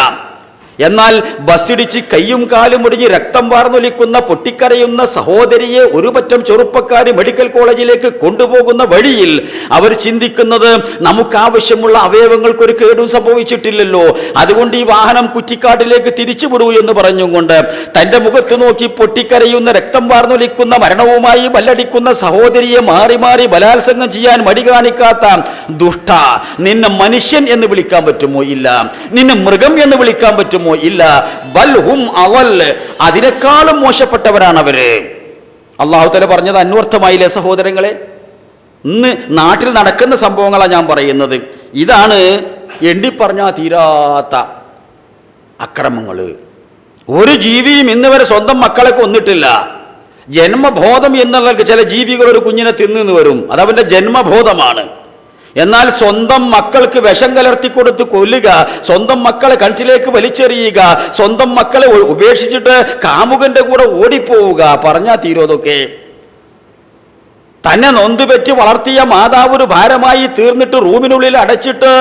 എന്നാൽ ബസ്സിടിച്ച് കയ്യും കാലും ഒടിഞ്ഞ് രക്തം വാർന്നൊലിക്കുന്ന പൊട്ടിക്കരയുന്ന സഹോദരിയെ ഒരു പറ്റം ചെറുപ്പക്കാർ മെഡിക്കൽ കോളേജിലേക്ക് കൊണ്ടുപോകുന്ന വഴിയിൽ അവർ ചിന്തിക്കുന്നത് നമുക്കാവശ്യമുള്ള അവയവങ്ങൾക്കൊരു കേടും സംഭവിച്ചിട്ടില്ലല്ലോ, അതുകൊണ്ട് ഈ വാഹനം കുറ്റിക്കാട്ടിലേക്ക് തിരിച്ചുവിടൂ എന്ന് പറഞ്ഞുകൊണ്ട് തൻ്റെ മുഖത്ത് നോക്കി പൊട്ടിക്കരയുന്ന രക്തം വാർന്നൊലിക്കുന്ന മരണവുമായി ബല്ലടിക്കുന്ന സഹോദരിയെ മാറി മാറി ബലാത്സംഗം ചെയ്യാൻ മടി കാണിക്കാത്ത ദുഷ്ട, നിന്നെ മനുഷ്യൻ എന്ന് വിളിക്കാൻ പറ്റുമോ? ഇല്ല. നിന്നെ മൃഗം എന്ന് വിളിക്കാൻ പറ്റുമോ? ഇല്ല. ബൽഹും അവൽ, അതിനേക്കാളും മോശപ്പെട്ടവരാണ് അവര്. അല്ലാഹു തആല പറഞ്ഞത് അന്വർത്ഥമായില്ലേ സഹോദരങ്ങളെ? ഇന്ന് നാട്ടിൽ നടക്കുന്ന സംഭവങ്ങളാണ് ഞാൻ പറയുന്നത്. ഇതാണ് എണ്ണിപ്പറഞ്ഞാൽ തീരാത്ത അക്രമങ്ങൾ. ഒരു ജീവിയും ഇന്ന് വരെ സ്വന്തം മക്കളെ കൊന്നിട്ടില്ല. ജന്മബോധം എന്നുള്ള ചില ജീവികൾ ഒരു കുഞ്ഞിനെ തിന്നു വരും, അതവൻ്റെ ജന്മബോധമാണ്. എന്നാൽ സ്വന്തം മക്കൾക്ക് വിഷം കലർത്തി കൊടുത്ത് കൊല്ലുക, സ്വന്തം മക്കളെ കിണറ്റിലേക്ക് വലിച്ചെറിയുക, സ്വന്തം മക്കളെ ഉപേക്ഷിച്ചിട്ട് കാമുകന്റെ കൂടെ ഓടിപ്പോവുക, പറഞ്ഞാൽ തീരോതൊക്കെ. തന്നെ നൊന്തുപെറ്റ് വളർത്തിയ മാതാവ് ഒരു ഭാരമായി തീർന്നിട്ട് റൂമിനുള്ളിൽ അടച്ചിട്ട്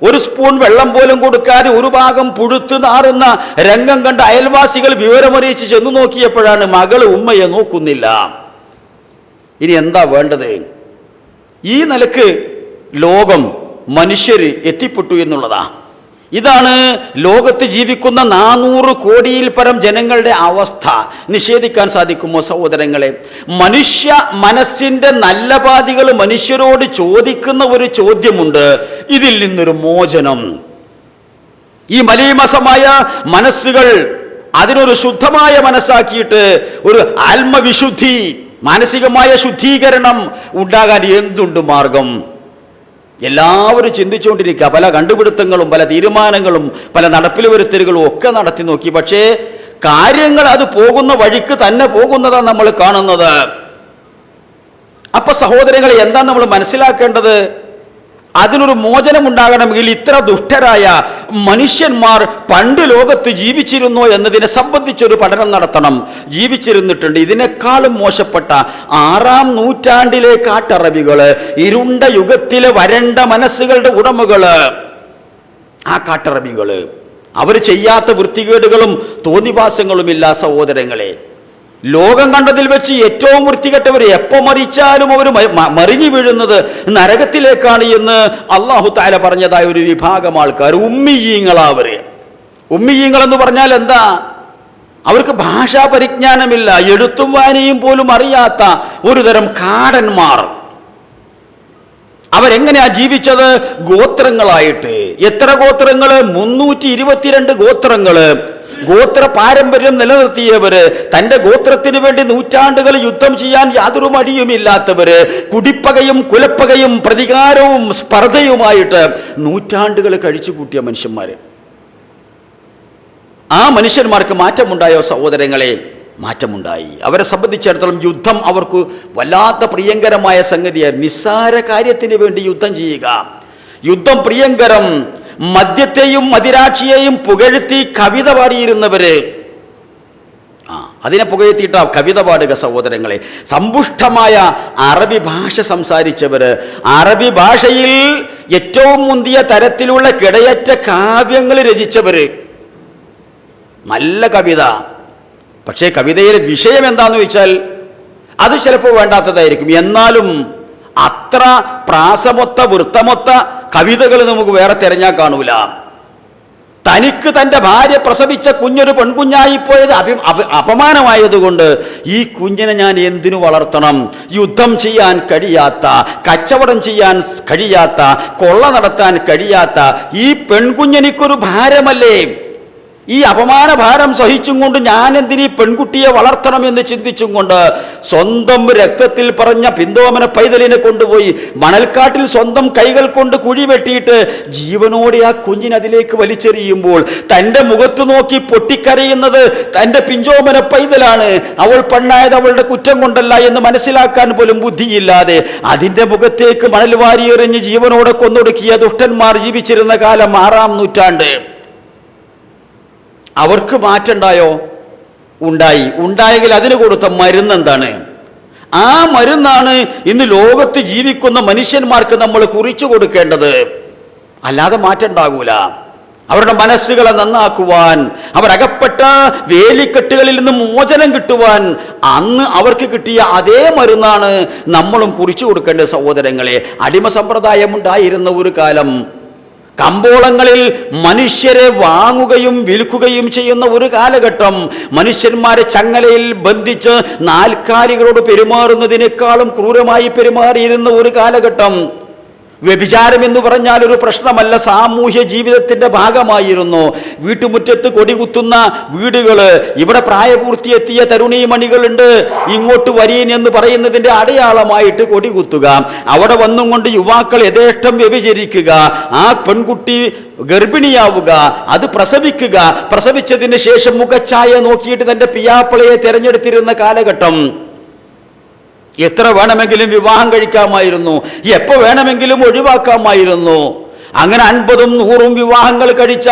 ഒരു സ്പൂൺ വെള്ളം പോലും കൊടുക്കാതെ ഒരു ഭാഗം പുഴുത്ത് നാറുന്ന രംഗം കണ്ട് അയൽവാസികൾ വിവരമറിയിച്ച് ചെന്നു നോക്കിയപ്പോഴാണ് മകള് ഉമ്മയെ നോക്കുന്നില്ല. ഇനി എന്താ വേണ്ടത്? ഈ നിലക്ക് ലോകം മനുഷ്യർ എത്തിപ്പെട്ടു എന്നുള്ളതാ. ഇതാണ് ലോകത്ത് ജീവിക്കുന്ന 400 കോടിയിൽ പരം ജനങ്ങളുടെ അവസ്ഥ. നിഷേധിക്കാൻ സാധിക്കുമോ സഹോദരങ്ങളെ? മനുഷ്യ മനസ്സിന്റെ നല്ല പാതികൾ മനുഷ്യരോട് ചോദിക്കുന്ന ഒരു ചോദ്യമുണ്ട്, ഇതിൽ നിന്നൊരു മോചനം. ഈ മലീമസമായ മനസ്സുകൾ അതിനൊരു ശുദ്ധമായ മനസ്സാക്കിയിട്ട് ഒരു ആത്മവിശുദ്ധി, മാനസികമായ ശുദ്ധീകരണം ഉണ്ടാകാൻ എന്തുണ്ട് മാർഗം? എല്ലാവരും ചിന്തിച്ചുകൊണ്ടിരിക്കുക. പല കണ്ടുപിടുത്തങ്ങളും പല തീരുമാനങ്ങളും പല നടപ്പിൽ വരുത്തലുകളും ഒക്കെ നടത്തി നോക്കി. പക്ഷേ കാര്യങ്ങൾ അത് പോകുന്ന വഴിക്ക് തന്നെ പോകുന്നതാണ് നമ്മൾ കാണുന്നത്. അപ്പൊ സഹോദരങ്ങളെ, എന്താണ് നമ്മൾ മനസ്സിലാക്കേണ്ടത്? അതിനൊരു മോചനം ഉണ്ടാകണമെങ്കിൽ ഇത്ര ദുഷ്ടരായ മനുഷ്യന്മാർ പണ്ട് ലോകത്ത് ജീവിച്ചിരുന്നോ എന്നതിനെ സംബന്ധിച്ചൊരു പഠനം നടത്തണം. ജീവിച്ചിരുന്നിട്ടുണ്ട്. ഇതിനേക്കാളും മോശപ്പെട്ട 6-ാം നൂറ്റാണ്ടിലെ കാട്ടറബികള്, ഇരുണ്ട യുഗത്തിലെ വരണ്ട മനസ്സുകളുടെ ഉടമകള്, ആ കാട്ടറബികള് അവർ ചെയ്യാത്ത വൃത്തികേടുകളും തോന്നിവാസങ്ങളുമില്ല സഹോദരങ്ങളെ. ലോകം കണ്ടതിൽ വെച്ച് ഏറ്റവും വൃത്തികെട്ടവർ എപ്പോ മരിച്ചാലും അവർ മറിഞ്ഞു വീഴുന്നത് നരകത്തിലേക്കാണ് എന്ന് അല്ലാഹു തആല പറഞ്ഞതായ ഒരു വിഭാഗം ആൾക്കാർ ഉമ്മിയീങ്ങളാവര്. ഉമ്മിയീങ്ങൾ എന്ന് പറഞ്ഞാൽ എന്താ? അവർക്ക് ഭാഷാ പരിജ്ഞാനമില്ല, എഴുത്തും വായനയും പോലും അറിയാത്ത ഒരു തരം കാടന്മാർ. അവരെങ്ങനെയാ ജീവിച്ചത്? ഗോത്രങ്ങളായിട്ട്. എത്ര ഗോത്രങ്ങള്? 322 ഗോത്രങ്ങള്. ഗോത്ര പാരമ്പര്യം നിലനിർത്തിയവര്, തന്റെ ഗോത്രത്തിന് വേണ്ടി നൂറ്റാണ്ടുകൾ യുദ്ധം ചെയ്യാൻ യാതൊരു മടിയുമില്ലാത്തവര്, കുടിപ്പകയും കുലപ്പകയും പ്രതികാരവും സ്പർദ്ധയുമായിട്ട് നൂറ്റാണ്ടുകൾ കഴിച്ചു കൂട്ടിയ മനുഷ്യന്മാര്. ആ മനുഷ്യന്മാർക്ക് മാറ്റമുണ്ടായോ സഹോദരങ്ങളെ? മാറ്റമുണ്ടായി. അവരെ സംബന്ധിച്ചിടത്തോളം യുദ്ധം അവർക്ക് വല്ലാത്ത പ്രിയങ്കരമായ സംഗതിയായിരുന്നു. നിസ്സാര കാര്യത്തിന് വേണ്ടി യുദ്ധം ചെയ്യുക, യുദ്ധം പ്രിയങ്കരം. മദ്യത്തെയും മദിരാക്ഷിയെയും പുകഴ്ത്തി കവിത പാടിയിരുന്നവര്, അതിനെ പുകഴ്ത്തിയിട്ട കവിത പാടുക സഹോദരങ്ങളെ. സമ്പുഷ്ടമായ അറബി ഭാഷ സംസാരിച്ചവര്, അറബി ഭാഷയിൽ ഏറ്റവും മുന്തിയ തരത്തിലുള്ള കിടയറ്റ കാവ്യങ്ങൾ രചിച്ചവര്. നല്ല കവിത. പക്ഷേ കവിതയിലെ വിഷയം എന്താന്ന് ചോദിച്ചാൽ അത് ചിലപ്പോൾ വേണ്ടാത്തതായിരിക്കും. എന്നാലും അത്ര പ്രാസമൊത്ത വൃത്തമൊത്ത കവിതകൾ നമുക്ക് വേറെ തിരഞ്ഞാൽ കാണൂല. തനിക്ക് തൻ്റെ ഭാര്യ പ്രസവിച്ച കുഞ്ഞൊരു പെൺകുഞ്ഞായി പോയത് അപമാനമായതുകൊണ്ട് ഈ കുഞ്ഞിനെ ഞാൻ എന്തിനു വളർത്തണം? യുദ്ധം ചെയ്യാൻ കഴിയാത്ത, കച്ചവടം ചെയ്യാൻ കഴിയാത്ത, കൊള്ള നടത്താൻ കഴിയാത്ത ഈ പെൺകുഞ്ഞെനിക്കൊരു ഭാരമല്ലേ? ഈ അപമാന ഭാരം സഹിച്ചും കൊണ്ട് ഞാൻ എന്തിനീ പെൺകുട്ടിയെ വളർത്തണം എന്ന് ചിന്തിച്ചും കൊണ്ട് സ്വന്തം രക്തത്തിൽ പറഞ്ഞ പിന്തോമന പൈതലിനെ കൊണ്ടുപോയി മണൽക്കാട്ടിൽ സ്വന്തം കൈകൾ കൊണ്ട് കുഴി വെട്ടിയിട്ട് ജീവനോടെ ആ കുഞ്ഞിനതിലേക്ക് വലിച്ചെറിയുമ്പോൾ തൻ്റെ മുഖത്ത് നോക്കി പൊട്ടിക്കരയുന്നത് തൻ്റെ പിഞ്ചോമന പൈതലാണ്. അവൾ പെണ്ണായത് അവളുടെ കുറ്റം കൊണ്ടല്ല എന്ന് മനസ്സിലാക്കാൻ പോലും ബുദ്ധിയില്ലാതെ അതിൻ്റെ മുഖത്തേക്ക് മണൽ വാരിയെറിഞ്ഞ് ജീവനോടെ കൊന്നൊടുക്കിയ ദുഷ്ടന്മാർ ജീവിച്ചിരുന്ന കാലം 6-ാം നൂറ്റാണ്ട്. അവർക്ക് മാറ്റമുണ്ടായോ? ഉണ്ടായി. ഉണ്ടായെങ്കിൽ അതിന് കൊടുത്ത മരുന്നെന്താണ്? ആ മരുന്നാണ് ഇന്ന് ലോകത്ത് ജീവിക്കുന്ന മനുഷ്യന്മാർക്ക് നമ്മൾ കുറിച്ചു കൊടുക്കേണ്ടത്. അല്ലാതെ മാറ്റം ഉണ്ടാകൂല. അവരുടെ മനസ്സുകളെ നന്നാക്കുവാൻ, അവരകപ്പെട്ട വേലിക്കെട്ടുകളിൽ നിന്ന് മോചനം കിട്ടുവാൻ അന്ന് അവർക്ക് കിട്ടിയ അതേ മരുന്നാണ് നമ്മളും കുറിച്ചു കൊടുക്കേണ്ടത് സഹോദരങ്ങളെ. അടിമ സമ്പ്രദായം ഉണ്ടായിരുന്ന ഒരു കാലം, കമ്പോളങ്ങളിൽ മനുഷ്യരെ വാങ്ങുകയും വിൽക്കുകയും ചെയ്യുന്ന ഒരു കാലഘട്ടം, മനുഷ്യന്മാരെ ചങ്ങലയിൽ ബന്ധിച്ച് നാൽക്കാലികളോട് പെരുമാറുന്നതിനേക്കാളും ക്രൂരമായി പെരുമാറിയിരുന്ന ഒരു കാലഘട്ടം. വ്യഭിചാരം എന്ന് പറഞ്ഞാൽ ഒരു പ്രശ്നമല്ല, സാമൂഹ്യ ജീവിതത്തിന്റെ ഭാഗമായിരുന്നു. വീട്ടുമുറ്റത്ത് കൊടികുത്തുന്ന വീടുകള്, ഇവിടെ പ്രായപൂർത്തിയെത്തിയ തരുണീമണികളുണ്ട്, ഇങ്ങോട്ട് വരീൻ എന്ന് പറയുന്നതിന്റെ അടയാളമായിട്ട് കൊടികുത്തുക. അവിടെ വന്നും കൊണ്ട് യുവാക്കൾ യഥേഷ്ടം വ്യഭിചരിക്കുക, ആ പെൺകുട്ടി ഗർഭിണിയാവുക, അത് പ്രസവിക്കുക, പ്രസവിച്ചതിന് ശേഷം മുഖച്ഛായ നോക്കിയിട്ട് തന്റെ പിയാപ്പിളയെ തിരഞ്ഞെടുത്തിരുന്ന കാലഘട്ടം. എത്ര വേണമെങ്കിലും വിവാഹം കഴിക്കാമായിരുന്നു, എപ്പോ വേണമെങ്കിലും ഒഴിവാക്കാമായിരുന്നു. അങ്ങനെ 50ഉം 100ഉം വിവാഹങ്ങൾ കഴിച്ച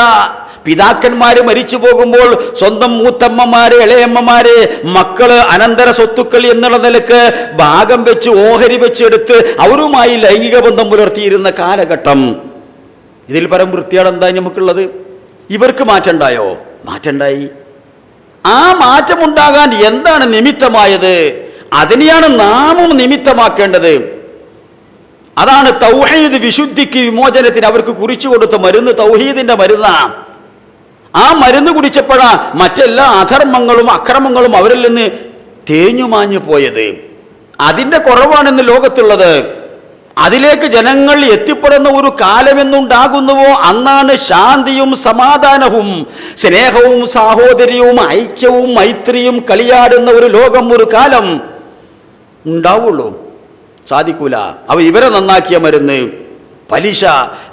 പിതാക്കന്മാര് മരിച്ചു പോകുമ്പോൾ സ്വന്തം മൂത്തമ്മമാര്, ഇളയമ്മമാര്, മക്കള്, അനന്തര സ്വത്തുക്കൾ എന്നുള്ള നിലക്ക് ഭാഗം വെച്ച് ഓഹരി വെച്ചെടുത്ത് അവരുമായി ലൈംഗിക ബന്ധം പുലർത്തിയിരുന്ന കാലഘട്ടം. ഇതിൽ പരം വൃത്തിയാണ് എന്താ നമുക്കുള്ളത്? ഇവർക്ക് മാറ്റമുണ്ടായോ? മാറ്റമുണ്ടായി. ആ മാറ്റമുണ്ടാകാൻ എന്താണ് നിമിത്തമായത്? അതിനെയാണ് നാമും നിമിത്തമാക്കേണ്ടത്. അതാണ് തൗഹീദ് വിശുദ്ധിക്ക്, വിമോചനത്തിന് അവർക്ക് കുറിച്ചു കൊടുത്ത മരുന്ന് തൗഹീദിന്റെ മരുന്നാണ്. ആ മരുന്ന് കുടിച്ചപ്പോഴാ മറ്റെല്ലാ അധർമ്മങ്ങളും അക്രമങ്ങളും അവരിൽ നിന്ന് തേഞ്ഞുമാഞ്ഞു പോയത്. അതിന്റെ കുറവാണെന്ന് ലോകത്തുള്ളത്. അതിലേക്ക് ജനങ്ങൾ എത്തിപ്പെടുന്ന ഒരു കാലമെന്നുണ്ടാകുന്നുവോ അന്നാണ് ശാന്തിയും സമാധാനവും സ്നേഹവും സാഹോദര്യവും ഐക്യവും മൈത്രിയും കളിയാടുന്ന ഒരു ലോകം, ഒരു കാലം ഉണ്ടാവുള്ളൂ. സാധിക്കൂല. അവ ഇവരെ നന്നാക്കിയ മരുന്ന് പലിശ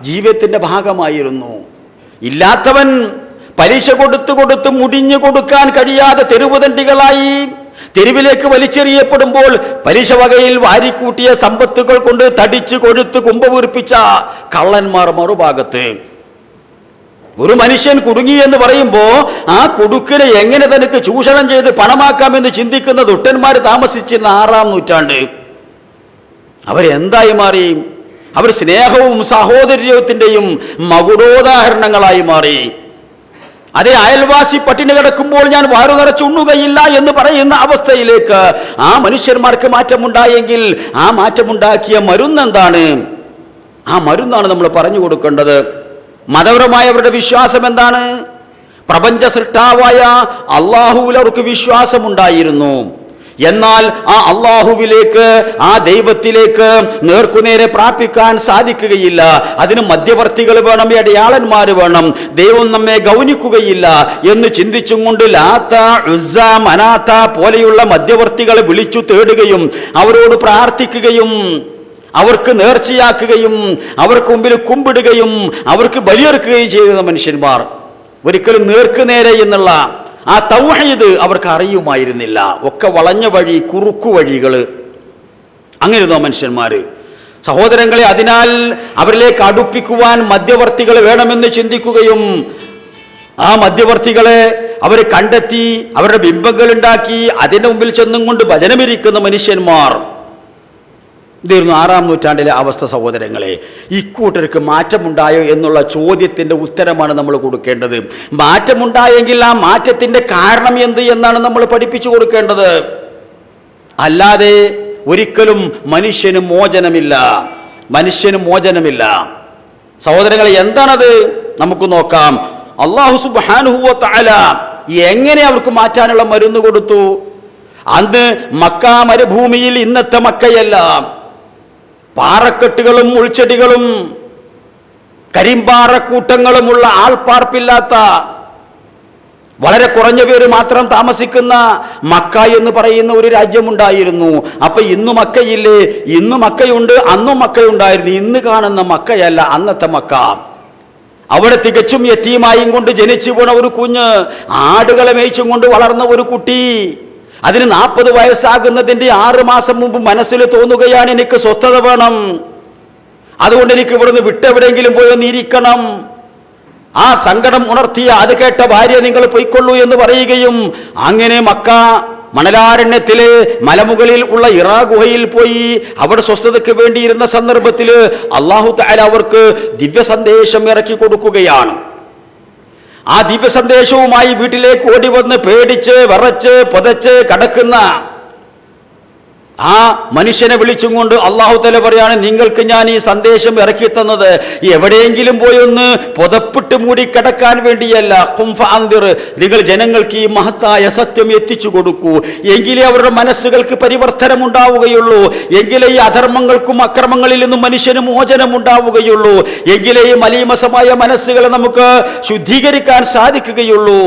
ജീവിതത്തിന്റെ ഭാഗമായിരുന്നു. ഇല്ലാത്തവൻ പലിശ കൊടുത്തു കൊടുത്ത് മുടിഞ്ഞു കൊടുക്കാൻ കഴിയാതെ തെരുവുതണ്ടികളായി തെരുവിലേക്ക് വലിച്ചെറിയപ്പെടുമ്പോൾ പലിശ വകയിൽ വാരിക്കൂട്ടിയ സമ്പത്തുകൾ കൊണ്ട് തടിച്ചു കൊഴുത്ത് കുമ്പപൂരിപ്പിച്ച കള്ളന്മാർ മറുഭാഗത്ത്. ഒരു മനുഷ്യൻ കുടുങ്ങി എന്ന് പറയുമ്പോൾ ആ കുടുക്കിനെ എങ്ങനെ തനിക്ക് ചൂഷണം ചെയ്ത് പണമാക്കാമെന്ന് ചിന്തിക്കുന്ന ദുഷ്ടന്മാർ താമസിച്ചിരുന്ന 6-ാം നൂറ്റാണ്ട്. അവരെന്തായി മാറി? അവർ സ്നേഹവും സാഹോദര്യത്തിന്റെയും മകുടോദാഹരണങ്ങളായി മാറി. അതേ അയൽവാസി പട്ടിണി കിടക്കുമ്പോൾ ഞാൻ വാരു നിറച്ചുണ്ണുകയില്ല എന്ന് പറയുന്ന അവസ്ഥയിലേക്ക് ആ മനുഷ്യന്മാർക്ക് മാറ്റമുണ്ടായെങ്കിൽ ആ മാറ്റമുണ്ടാക്കിയ മരുന്നെന്താണ്? ആ മരുന്നാണ് നമ്മൾ പറഞ്ഞു കൊടുക്കേണ്ടത്. മതപരമായ അവരുടെ വിശ്വാസം എന്താണ്? പ്രപഞ്ച സൃഷ്ടാവായ അള്ളാഹുവിൽ അവർക്ക് വിശ്വാസമുണ്ടായിരുന്നു. എന്നാൽ ആ അള്ളാഹുവിലേക്ക്, ആ ദൈവത്തിലേക്ക് നേർക്കുനേരെ പ്രാപിക്കാൻ സാധിക്കുകയില്ല. അതിന് മധ്യവർത്തികൾ വേണം, അടയാളന്മാർ വേണം. ദൈവം നമ്മെ ഗൗനിക്കുകയില്ല എന്ന് ചിന്തിച്ചും കൊണ്ട് ലാത്ത, ഉസ്സ, മനാത്ത പോലെയുള്ള മധ്യവർത്തികളെ വിളിച്ചു തേടുകയും അവരോട് പ്രാർത്ഥിക്കുകയും അവർക്ക് നേർച്ചയാക്കുകയും അവർക്ക് മുമ്പിൽ കുമ്പിടുകയും അവർക്ക് ബലിയെറുക്കുകയും ചെയ്യുന്ന മനുഷ്യന്മാർ ഒരിക്കലും നേർക്കുനേരെ എന്നുള്ള ആ തൗഹീദ് അവർക്ക് അറിയുമായിരുന്നില്ല. ഒക്കെ വളഞ്ഞ വഴി, കുറുക്കു വഴികൾ, അങ്ങനെയിരുന്നോ മനുഷ്യന്മാര്. സഹോദരങ്ങളെ, അതിനാൽ അവരിലേക്ക് അടുപ്പിക്കുവാൻ മധ്യവർത്തികൾ വേണമെന്ന് ചിന്തിക്കുകയും ആ മധ്യവർത്തികളെ അവർ കണ്ടെത്തി അവരുടെ ബിംബങ്ങൾ ഉണ്ടാക്കി അതിൻ്റെ മുമ്പിൽ ചെന്നും കൊണ്ട് ഭജനമിരിക്കുന്ന മനുഷ്യന്മാർ. ഇതായിരുന്നു 6-ാം നൂറ്റാണ്ടിലെ അവസ്ഥ. സഹോദരങ്ങളെ, ഇക്കൂട്ടർക്ക് മാറ്റമുണ്ടായോ എന്നുള്ള ചോദ്യത്തിൻ്റെ ഉത്തരമാണ് നമ്മൾ കൊടുക്കേണ്ടത്. മാറ്റമുണ്ടായെങ്കിൽ ആ മാറ്റത്തിൻ്റെ കാരണം എന്ത് എന്നാണ് നമ്മൾ പഠിപ്പിച്ചു കൊടുക്കേണ്ടത്. അല്ലാതെ ഒരിക്കലും മനുഷ്യന് മോചനമില്ല, മനുഷ്യന് മോചനമില്ല. സഹോദരങ്ങളെ, എന്താണത്? നമുക്ക് നോക്കാം. അല്ലാഹു സുബ്ഹാനഹു വ തആല എങ്ങനെ അവർക്ക് മാറ്റാനുള്ള മരുന്ന് കൊടുത്തു? അന്ന് മക്ക മരുഭൂമിയിൽ ഇന്നത്തെ മക്കയല്ല, പാറക്കെട്ടുകളും ഉൾച്ചെടികളും കരിമ്പാറക്കൂട്ടങ്ങളുമുള്ള ആൾപ്പാർപ്പില്ലാത്ത വളരെ കുറഞ്ഞ പേര് മാത്രം താമസിക്കുന്ന മക്ക എന്ന് പറയുന്ന ഒരു രാജ്യമുണ്ടായിരുന്നു. അപ്പൊ ഇന്നു മക്കയില്ലേ? ഇന്ന് മക്കയുണ്ട്, അന്നും മക്കയുണ്ടായിരുന്നു. ഇന്ന് കാണുന്ന മക്കയല്ല അന്നത്തെ മക്ക. അവിടെ തികച്ചും യതീമായും കൊണ്ട് ജനിച്ചു പോണ ഒരു കുഞ്ഞ്, ആടുകളെ മേയിച്ചും കൊണ്ട് വളർന്ന ഒരു കുട്ടി, അതിന് 40 വയസ്സാകുന്നതിൻ്റെ 6 മാസം മുമ്പ് മനസ്സിൽ തോന്നുകയാണ്, എനിക്ക് സ്വസ്ഥത വേണം, അതുകൊണ്ട് എനിക്ക് ഇവിടുന്ന് വിട്ടെവിടെയെങ്കിലും പോയി ഒന്നിരിക്കണം. ആ സങ്കടം ഉണർത്തിയ അത് കേട്ട ഭാര്യ നിങ്ങൾ പൊയ്ക്കൊള്ളൂ എന്ന് പറയുകയും അങ്ങനെ മക്ക മണലാരണ്യത്തിലെ മലമുകളിൽ ഉള്ള ഇറാ ഗുഹയിൽ പോയി അവിടെ സ്വസ്ഥതയ്ക്ക് വേണ്ടിയിരുന്ന സന്ദർഭത്തിൽ അല്ലാഹു തആല അവർക്ക് ദിവ്യ സന്ദേശം ഇറക്കി കൊടുക്കുകയാണ്. ആ ദിവ്യ സന്ദേശവുമായി വീട്ടിലേക്ക് ഓടി വന്ന് പേടിച്ച് വിറച്ച് പുതച്ച് കിടക്കുന്ന ആ മനുഷ്യനെ വിളിച്ചും കൊണ്ട് അല്ലാഹു തആല പറയാണ്, നിങ്ങൾക്ക് ഞാൻ ഈ സന്ദേശം ഇറക്കി തന്നത് എവിടെയെങ്കിലും പോയി ഒന്ന് പുതപ്പിട്ട് മൂടി കിടക്കാൻ വേണ്ടിയല്ല. ഖും ഫഅൻദിർ, നിങ്ങൾ ജനങ്ങൾക്ക് ഈ മഹത്തായ സത്യം എത്തിച്ചു കൊടുക്കൂ. എങ്കിലേ അവരുടെ മനസ്സുകൾക്ക് പരിവർത്തനം ഉണ്ടാവുകയുള്ളൂ. എങ്കിലേ ഈ അധർമ്മങ്ങൾക്കും അക്രമങ്ങളിൽ നിന്നും മനുഷ്യന് മോചനം ഉണ്ടാവുകയുള്ളൂ. എങ്കിലേ ഈ മലീമസമായ മനസ്സുകളെ നമുക്ക് ശുദ്ധീകരിക്കാൻ സാധിക്കുകയുള്ളൂ.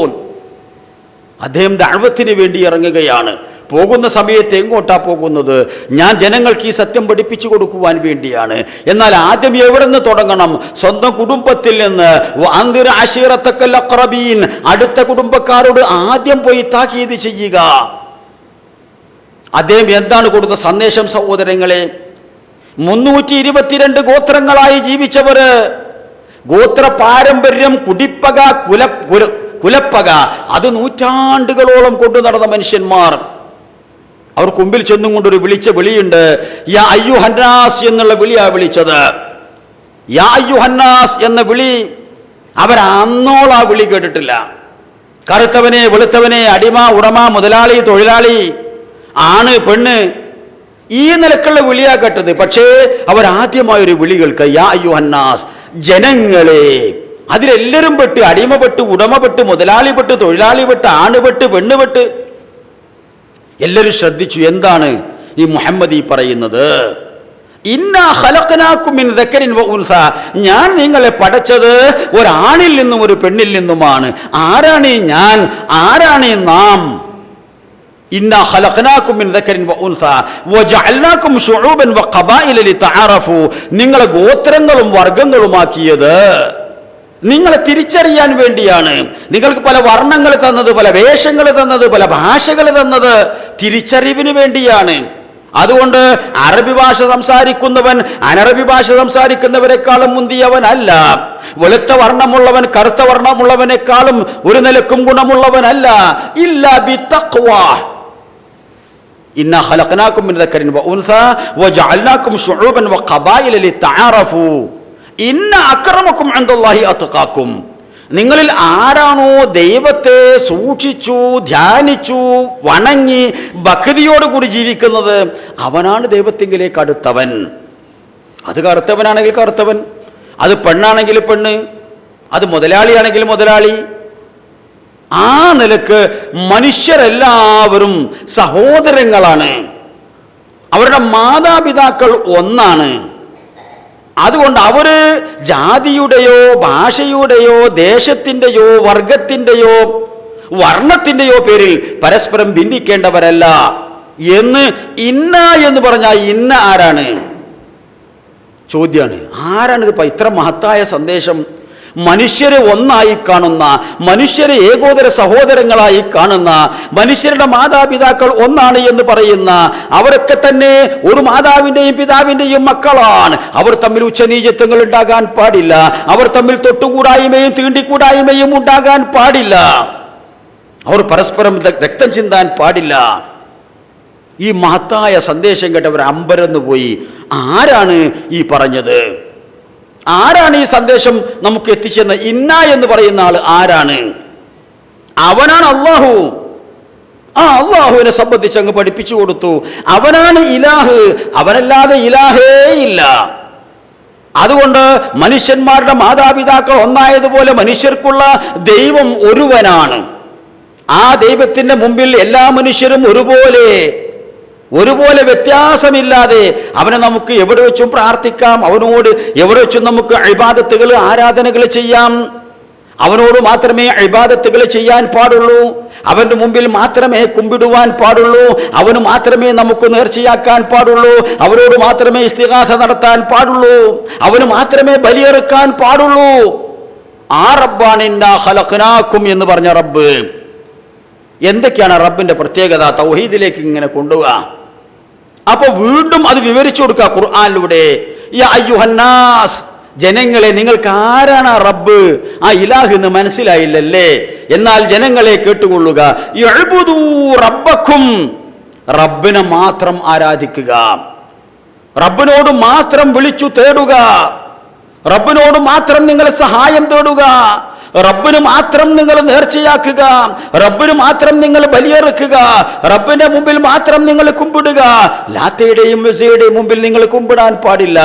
അദ്ദേഹം ദഅവത്തിന് വേണ്ടി ഇറങ്ങുകയാണ്. പോകുന്ന സമയത്ത് എങ്ങോട്ടാ പോകുന്നത്? ഞാൻ ജനങ്ങൾക്ക് ഈ സത്യം പഠിപ്പിച്ചു കൊടുക്കുവാൻ വേണ്ടിയാണ്. എന്നാൽ ആദ്യം എവിടെ നിന്ന് തുടങ്ങണം? സ്വന്തം കുടുംബത്തിൽ നിന്ന്. വഅൻദിർ അശീറത്തക്കൽ അഖ്റബീൻ, അടുത്ത കുടുംബക്കാരോട് ആദ്യം പോയി താക്കീത് ചെയ്യുക. അദ്ദേഹം എന്താണ് കൊടുത്ത സന്ദേശം സഹോദരങ്ങളെ? 322 ഗോത്രങ്ങളായി ജീവിച്ചവര്, ഗോത്ര പാരമ്പര്യം, കുടിപ്പക, കുലപ്പക, അത് നൂറ്റാണ്ടുകളോളം കൊണ്ടു നടന്ന മനുഷ്യന്മാർ. അവർ കുമ്പിൽ ചെന്നും കൊണ്ടൊരു വിളിച്ച വിളിയുണ്ട്. യാ അയ്യുഹന്നാസ് എന്നുള്ള വിളിയാ വിളിച്ചത്. യാ അയ്യുഹന്നാസ് എന്ന വിളി അവരന്നോളം ആ വിളി കേട്ടിട്ടില്ല. കറുത്തവനെ, വെളുത്തവനെ, അടിമ, ഉടമ, മുതലാളി, തൊഴിലാളി, ആണ്, പെണ്ണ്, ഈ നിലക്കുള്ള വിളിയാ കേട്ടത്. പക്ഷേ അവരാദ്യമായൊരു വിളി കേൾക്കുക, യാ അയ്യുഹന്നാസ്, ജനങ്ങളെ. അതിലെല്ലാവരും പെട്ട്, അടിമപ്പെട്ട്, ഉടമപ്പെട്ട്, മുതലാളിപ്പെട്ട്, തൊഴിലാളിപ്പെട്ട്, ആണുപെട്ട്, പെണ്ണുപെട്ട്, എല്ലാവരും ശ്രദ്ധിച്ചു. എന്താണ് ഈ മുഹമ്മദ് ഈ പറയുന്നത്? ഇന്നാ ഖലഖനാകും മിൻ ദക്കരിൻ വ ഉൻസ, ഞാൻ നിങ്ങളെ പടച്ചത് ഒരാണിൽ നിന്നും ഒരു പെണ്ണിൽ നിന്നുമാണ്. ആരാണ് ഞാൻ? ആരാണ് നാം? ഇന്നാ ഖലഖനാകും മിൻ ദക്കരിൻ വ ഉൻസ വജഅൽനാകും ശുഊബൻ വ ഖബായില ലിതഅറഫു, നിങ്ങളെ ഗോത്രങ്ങളും വർഗ്ഗങ്ങളുമാക്കിയത് നിങ്ങളെ തിരിച്ചറിയാൻ വേണ്ടിയാണ്. നിങ്ങൾക്ക് പല വർണ്ണങ്ങൾ തന്നത്, പല വേഷങ്ങൾ തന്നത്, പല ഭാഷകൾ തന്നത് തിരിച്ചറിവിന് വേണ്ടിയാണ്. അതുകൊണ്ട് അറബി ഭാഷ സംസാരിക്കുന്നവൻ അനറബി ഭാഷ സംസാരിക്കുന്നവരെക്കാളും മുന്തിയവനല്ല. വെളുത്ത വർണ്ണമുള്ളവൻ കറുത്ത വർണ്ണമുള്ളവനേക്കാളും ഒരു നിലക്കും ഗുണമുള്ളവനല്ല. ഇല്ലാ ബിത്തഖ്വാ. ഇന്നാ ഖലഖനാകും മിൻ ദക്കരിൻ വ ഉൻസ വജഅൽനാകും ശുഊബൻ വ ഖബായില ലിതഅറഫു ഇന്ന അക്രമക്കും ഇൻദല്ലാഹി അത്ഖാക്കും, നിങ്ങളിൽ ആരാണോ ദൈവത്തെ സൂക്ഷിച്ചു, ധ്യാനിച്ചു, വണങ്ങി ഭക്തിയോടുകൂടി ജീവിക്കുന്നത് അവനാണ് ദൈവത്തിങ്കിലേക്ക് അടുത്തവൻ. അത് കറുത്തവനാണെങ്കിൽ കറുത്തവൻ, അത് പെണ്ണാണെങ്കിൽ പെണ്ണ്, അത് മുതലാളിയാണെങ്കിൽ മുതലാളി. ആ നിലക്ക് മനുഷ്യരെല്ലാവരും സഹോദരങ്ങളാണ്. അവരുടെ മാതാപിതാക്കൾ ഒന്നാണ്. അതുകൊണ്ട് അവര് ജാതിയുടെയോ ഭാഷയുടെയോ ദേശത്തിൻ്റെയോ വർഗത്തിൻ്റെയോ വർണ്ണത്തിൻ്റെയോ പേരിൽ പരസ്പരം ഭിന്നിക്കേണ്ടവരല്ല എന്ന് ഇന്ന എന്ന് പറഞ്ഞാൽ ഇന്ന ആരാണ്? ചോദ്യമാണ്. ആരാണിത്? ഇത്ര മഹത്തായ സന്ദേശം. മനുഷ്യരെ ഒന്നായി കാണുന്ന, മനുഷ്യരെ ഏകോദര സഹോദരങ്ങളായി കാണുന്ന, മനുഷ്യരുടെ മാതാപിതാക്കൾ ഒന്നാണ് എന്ന് പറയുന്ന, അവരൊക്കെ തന്നെ ഒരു മാതാവിൻ്റെയും പിതാവിൻ്റെയും മക്കളാണ്. അവർ തമ്മിൽ ഉച്ചനീചത്വങ്ങൾ ഉണ്ടാകാൻ പാടില്ല. അവർ തമ്മിൽ തൊട്ടുകൂടായ്മയും തീണ്ടിക്കൂടായ്മയും ഉണ്ടാകാൻ പാടില്ല. അവർ പരസ്പരം രക്തം ചിന്താൻ പാടില്ല. ഈ മഹത്തായ സന്ദേശം കേട്ടവർ അമ്പരന്ന് പോയി. ആരാണ് ഈ പറഞ്ഞത്? ആരാണ് ഈ സന്ദേശം നമുക്ക് എത്തിച്ചെന്ന്? ഇന്ന എന്ന് പറയുന്ന ആൾ ആരാണ്? അവനാണ് അല്ലാഹു. ആ അല്ലാഹുവിനെ സംബന്ധിച്ച് അങ്ങ് പഠിപ്പിച്ചു കൊടുത്തു. അവനാണ് ഇലാഹ്, അവനല്ലാതെ ഇലാഹേ ഇല്ല. അതുകൊണ്ട് മനുഷ്യന്മാരുടെ മാതാപിതാക്കൾ ഒന്നായതുപോലെ മനുഷ്യർക്കുള്ള ദൈവം ഒരുവനാണ്. ആ ദൈവത്തിന്റെ മുമ്പിൽ എല്ലാ മനുഷ്യരും ഒരുപോലെ വ്യത്യാസമില്ലാതെ അവനെ നമുക്ക് എവിടെ വെച്ചും പ്രാർത്ഥിക്കാം. അവനോട് എവിടെ വെച്ചും നമുക്ക് ഇബാദത്തുകൾ, ആരാധനകൾ ചെയ്യാം. അവനോട് മാത്രമേ ഇബാദത്തുകൾ ചെയ്യാൻ പാടുള്ളൂ. അവന്റെ മുമ്പിൽ മാത്രമേ കുമ്പിടുവാൻ പാടുള്ളൂ. അവന് മാത്രമേ നമുക്ക് നേർച്ചയാക്കാൻ പാടുള്ളൂ. അവനോട് മാത്രമേ ഇസ്തിഗാസ നടത്താൻ പാടുള്ളൂ. അവന് മാത്രമേ ബലിയെറുക്കാൻ പാടുള്ളൂ. ആ റബ്ബാണ് ഇന്നാ ഖലഖനാകും എന്ന് പറഞ്ഞ റബ്ബ്. എന്തൊക്കെയാണ് റബ്ബിന്റെ പ്രത്യേകത? തൗഹീദിലേക്ക് ഇങ്ങനെ കൊണ്ടുപോവുക. അപ്പൊ വീണ്ടും അത് വിവരിച്ചു കൊടുക്കുക ഖുർആനിലൂടെ. യാ അയ്യുഹന്നാസ്, ജനങ്ങളെ, നിങ്ങൾക്ക് ആരാണ് റബ്ബ്? ആ ഇലാഹ് എന്ന് മനസ്സിലായില്ലല്ലേ? എന്നാൽ ജനങ്ങളെ കേട്ടുകൊള്ളുക. യഅ്ബുദൂ റബ്ബക്കും, റബ്ബിനെ മാത്രം ആരാധിക്കുക, റബ്ബിനോട് മാത്രം വിളിച്ചു തേടുക, റബ്ബിനോട് മാത്രം നിങ്ങൾ സഹായം തേടുക. റബ്ബിന് മാത്രം നിങ്ങൾ നേർച്ചയാക്കുക, റബ്ബിന് മാത്രം നിങ്ങൾ ബലിയെറുക്കുക, റബ്ബിന്റെ മുമ്പിൽ മാത്രം നിങ്ങൾ കുമ്പിടുക. ലാത്തയുടെയും ഉസ്സയുടെയും മുമ്പിൽ നിങ്ങൾ കുമ്പിടാൻ പാടില്ല,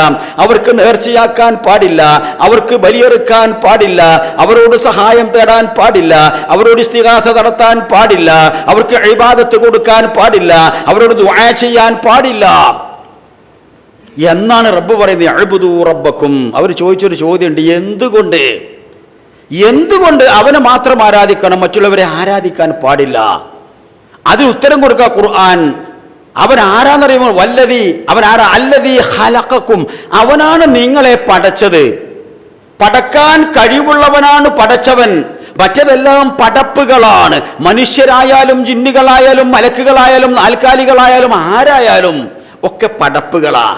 അവർക്ക് നേർച്ചയാക്കാൻ പാടില്ല, അവർക്ക് ബലിയെറുക്കാൻ പാടില്ല, അവരോട് സഹായം തേടാൻ പാടില്ല, അവരോട് ഇസ്തിഗാസ നടത്താൻ പാടില്ല, അവർക്ക് ഇബാദത്ത് കൊടുക്കാൻ പാടില്ല, അവരോട് ദുആ ചെയ്യാൻ പാടില്ല എന്നാണ് റബ്ബ് പറയുന്നത്. അഅ്ബുദൂ റബ്ബക്കും. അവർ ചോദിച്ചൊരു ചോദ്യമുണ്ട്, എന്തുകൊണ്ട് അവനെ മാത്രം ആരാധിക്കണം, മറ്റുള്ളവരെ ആരാധിക്കാൻ പാടില്ല? അതിന് ഉത്തരം കൊടുക്കുക ഖുർആൻ. അവൻ ആരാന്നറിയുമോ? വല്ലദീ, അവൻ ആരാ? അല്ലദീ ഖലഖക്കും, അവനാണ് നിങ്ങളെ പടച്ചത്. പടക്കാൻ കഴിവുള്ളവനാണ് പടച്ചവൻ. മറ്റതെല്ലാം പടപ്പുകളാണ്. മനുഷ്യരായാലും ജിന്നുകളായാലും മലക്കുകളായാലും നാൽക്കാലികളായാലും ആരായാലും ഒക്കെ പടപ്പുകളാ.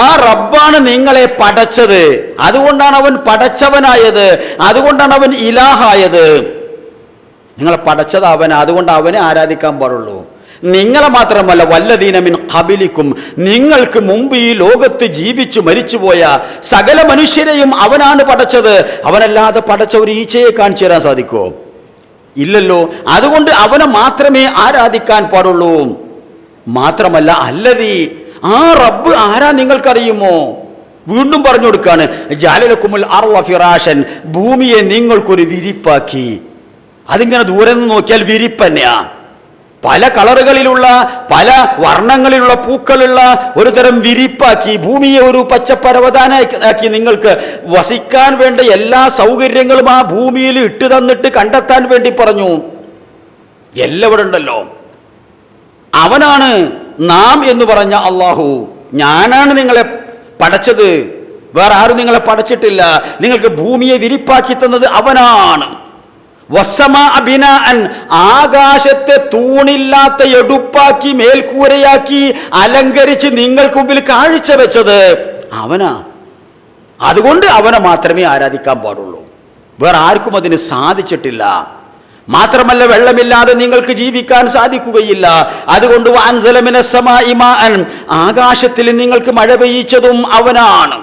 ആ റബ്ബാണ് നിങ്ങളെ പടച്ചത്. അതുകൊണ്ടാണ് അവൻ പടച്ചവനായത്, അതുകൊണ്ടാണ് അവൻ ഇലാഹായത്. നിങ്ങളെ പടച്ചത് അവനാ, അതുകൊണ്ട് അവനെ ആരാധിക്കാൻ പാടുള്ളൂ. നിങ്ങളെ മാത്രമല്ല, വല്ലദീന മിൻ ഖബലിക്കും, നിങ്ങൾക്ക് മുമ്പ് ഈ ലോകത്ത് ജീവിച്ചു മരിച്ചുപോയ സകല മനുഷ്യരെയും അവനാണ് പടച്ചത്. അവനല്ലാതെ പടച്ച ഒരു ഈച്ചയെ കാണിച്ചു തരാൻ സാധിക്കുമോ? ഇല്ലല്ലോ. അതുകൊണ്ട് അവനെ മാത്രമേ ആരാധിക്കാൻ പാടുള്ളൂ. മാത്രമല്ല, അല്ലദീ, ആ റബ്ബ് ആരാ നിങ്ങൾക്കറിയുമോ? വീണ്ടും പറഞ്ഞു കൊടുക്കാണ്, ജഅലലക്കുമുൽ അർള ഫിറാശൻ, ഭൂമിയെ നിങ്ങൾക്കൊരു വിരിപ്പാക്കി. അതിങ്ങനെ ദൂരെ നിന്ന് നോക്കിയാൽ വിരിപ്പ് തന്നെയാ. പല കളറുകളിലുള്ള പല വർണ്ണങ്ങളിലുള്ള പൂക്കളുള്ള ഒരു തരം വിരിപ്പാക്കി, ഭൂമിയെ ഒരു പച്ചപ്പരവതാനാക്കി നിങ്ങൾക്ക് വസിക്കാൻ വേണ്ട എല്ലാ സൗകര്യങ്ങളും ആ ഭൂമിയിൽ ഇട്ടു തന്നിട്ട് കണ്ടെത്താൻ വേണ്ടി പറഞ്ഞു. എല്ലാവരും ഉണ്ടല്ലോ. അവനാണ് നാം എന്ന് പറഞ്ഞ അള്ളാഹു. ഞാനാണ് നിങ്ങളെ പടച്ചത്, വേറെ ആരും നിങ്ങളെ പടച്ചിട്ടില്ല. നിങ്ങൾക്ക് ഭൂമിയെ വിരിപ്പാക്കി തന്നത് അവനാണ്. വസ്സമാഅ ബിനാഅൻ, ആകാശത്തെ തൂണില്ലാത്ത എടുപ്പാക്കി മേൽക്കൂരയാക്കി അലങ്കരിച്ച് നിങ്ങൾക്ക് മുമ്പിൽ കാഴ്ച വെച്ചത് അവനാ. അതുകൊണ്ട് അവനെ മാത്രമേ ആരാധിക്കാൻ പാടുള്ളൂ, വേറെ ആർക്കും അതിന് സാധിച്ചിട്ടില്ല. മാത്രമല്ല, വെള്ളമില്ലാതെ നിങ്ങൾക്ക് ജീവിക്കാൻ സാധിക്കുകയില്ല. അതുകൊണ്ട് വഅൻസല മിനസ് സമാഇ മാഅൻ, ആകാശത്തിൽ നിങ്ങൾക്ക് മഴ പെയ്യിച്ചതും അവനാണ്.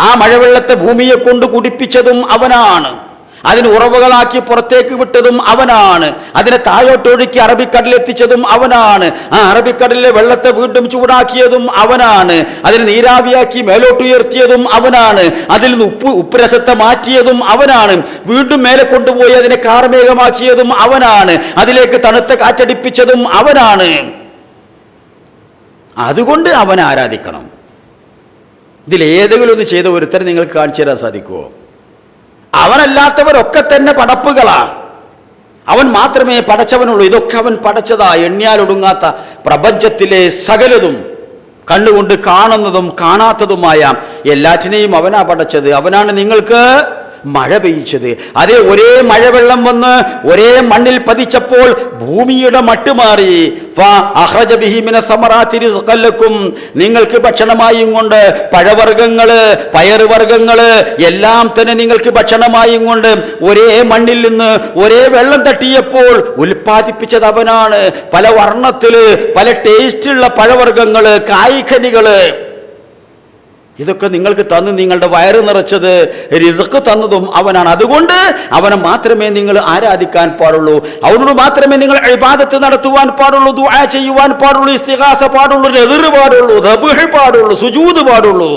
ആ മഴവെള്ളത്തെ ഭൂമിയെ കൊണ്ട് കുടിപ്പിച്ചതും അവനാണ്. അതിന് ഉറവുകളാക്കി പുറത്തേക്ക് വിട്ടതും അവനാണ്. അതിനെ താഴോട്ടൊഴുക്കി അറബിക്കടലെത്തിച്ചതും അവനാണ്. ആ അറബിക്കടലിലെ വെള്ളത്തെ വീണ്ടും ചൂടാക്കിയതും അവനാണ്. അതിനെ നീരാവിയാക്കി മേലോട്ടുയർത്തിയതും അവനാണ്. അതിൽ നിന്ന് ഉപ്പുരസത്തെ മാറ്റിയതും അവനാണ്. വീണ്ടും മേലെ കൊണ്ടുപോയി അതിനെ കാർമേഘമാക്കിയതും അവനാണ്. അതിലേക്ക് തണുത്ത കാറ്റടിപ്പിച്ചതും അവനാണ്. അതുകൊണ്ട് അവനെ ആരാധിക്കണം. ഇതിലേതെങ്കിലും ഒന്ന് ചെയ്ത ഒരുത്തരം നിങ്ങൾക്ക് കാണിച്ചു തരാൻ സാധിക്കുമോ? അവനല്ലാത്തവരൊക്കെ തന്നെ പടപ്പുകളാ. അവൻ മാത്രമേ പടച്ചവനുള്ളൂ. ഇതൊക്കെ അവൻ പടച്ചതാ. എണ്ണിയാലൊടുങ്ങാത്ത പ്രപഞ്ചത്തിലെ സകലതും, കണ്ണുകൊണ്ട് കാണുന്നതും കാണാത്തതുമായ എല്ലാറ്റിനെയും അവനാ പടച്ചത്. അവനാണ് നിങ്ങൾക്ക് മഴ പെയ്യിച്ചത്. അതേ, ഒരേ മഴവെള്ളം വന്ന് ഒരേ മണ്ണിൽ പതിച്ചപ്പോൾ ഭൂമിയുടെ മട്ട് മാറി. നിങ്ങൾക്ക് ഭക്ഷണമായും കൊണ്ട് പഴവർഗ്ഗങ്ങള്, പയറുവർഗ്ഗങ്ങള് എല്ലാം തന്നെ നിങ്ങൾക്ക് ഭക്ഷണമായും കൊണ്ട് ഒരേ മണ്ണിൽ നിന്ന് ഒരേ വെള്ളം തട്ടിയപ്പോൾ ഉൽപ്പാദിപ്പിച്ചത് അവനാണ്. പല വർണ്ണത്തില് പല ടേസ്റ്റുള്ള പഴവർഗ്ഗങ്ങള്, കായ്കനികള്, ഇതൊക്കെ നിങ്ങൾക്ക് തന്ന് നിങ്ങളുടെ വയറ് നിറച്ചത്, റിസ്ക് തന്നതും അവനാണ്. അതുകൊണ്ട് അവനെ മാത്രമേ നിങ്ങൾ ആരാധിക്കാൻ പാടുള്ളൂ. അവനോട് മാത്രമേ നിങ്ങൾ ഇബാദത്ത് നടത്തുവാൻ പാടുള്ളൂ, ദുആ ചെയ്യുവാൻ പാടുള്ളൂ, ഇസ്തിഗാസ പാടുള്ളൂ, നദർ പാടുള്ളൂ, ദബ്ഹ് പാടുള്ളൂ, സുജൂദ് പാടുള്ളൂ.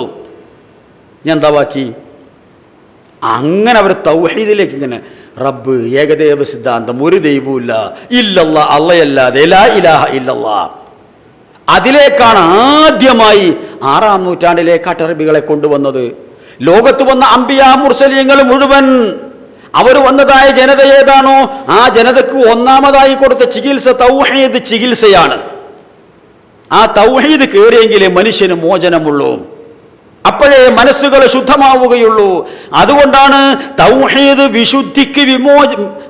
എന്താ ബാക്കി? അങ്ങനെ അവർ തൗഹീദിലേക്ക് ഇങ്ങനെ, റബ്ബ്, ഏകദൈവ സിദ്ധാന്തം, ഒരു ദൈവവുമില്ല, ഇല്ലല്ലാഹ്, അല്ലാഹയല്ലാതെ, ലാ ഇലാഹ ഇല്ലല്ലാഹ്, അതിലേക്കാണ് ആദ്യമായി 6-ാം നൂറ്റാണ്ടിലേക്കാട്ട് അറബികളെ കൊണ്ടുവന്നത്. ലോകത്ത് വന്ന അംബിയാ മുർസലീങ്ങൾ മുഴുവൻ അവർ വന്നതായ ജനത ഏതാണോ ആ ജനതക്ക് ഒന്നാമതായി കൊടുത്ത ചികിത്സ തൗഹീദ് ചികിത്സയാണ്. ആ തൗഹീദ് കയറിയെങ്കിലേ മനുഷ്യന് മോചനമുള്ളൂ, അപ്പോഴേ മനസ്സുകൾ ശുദ്ധമാവുകയുള്ളൂ. അതുകൊണ്ടാണ് തൗഹീദ് വിശുദ്ധിക്ക്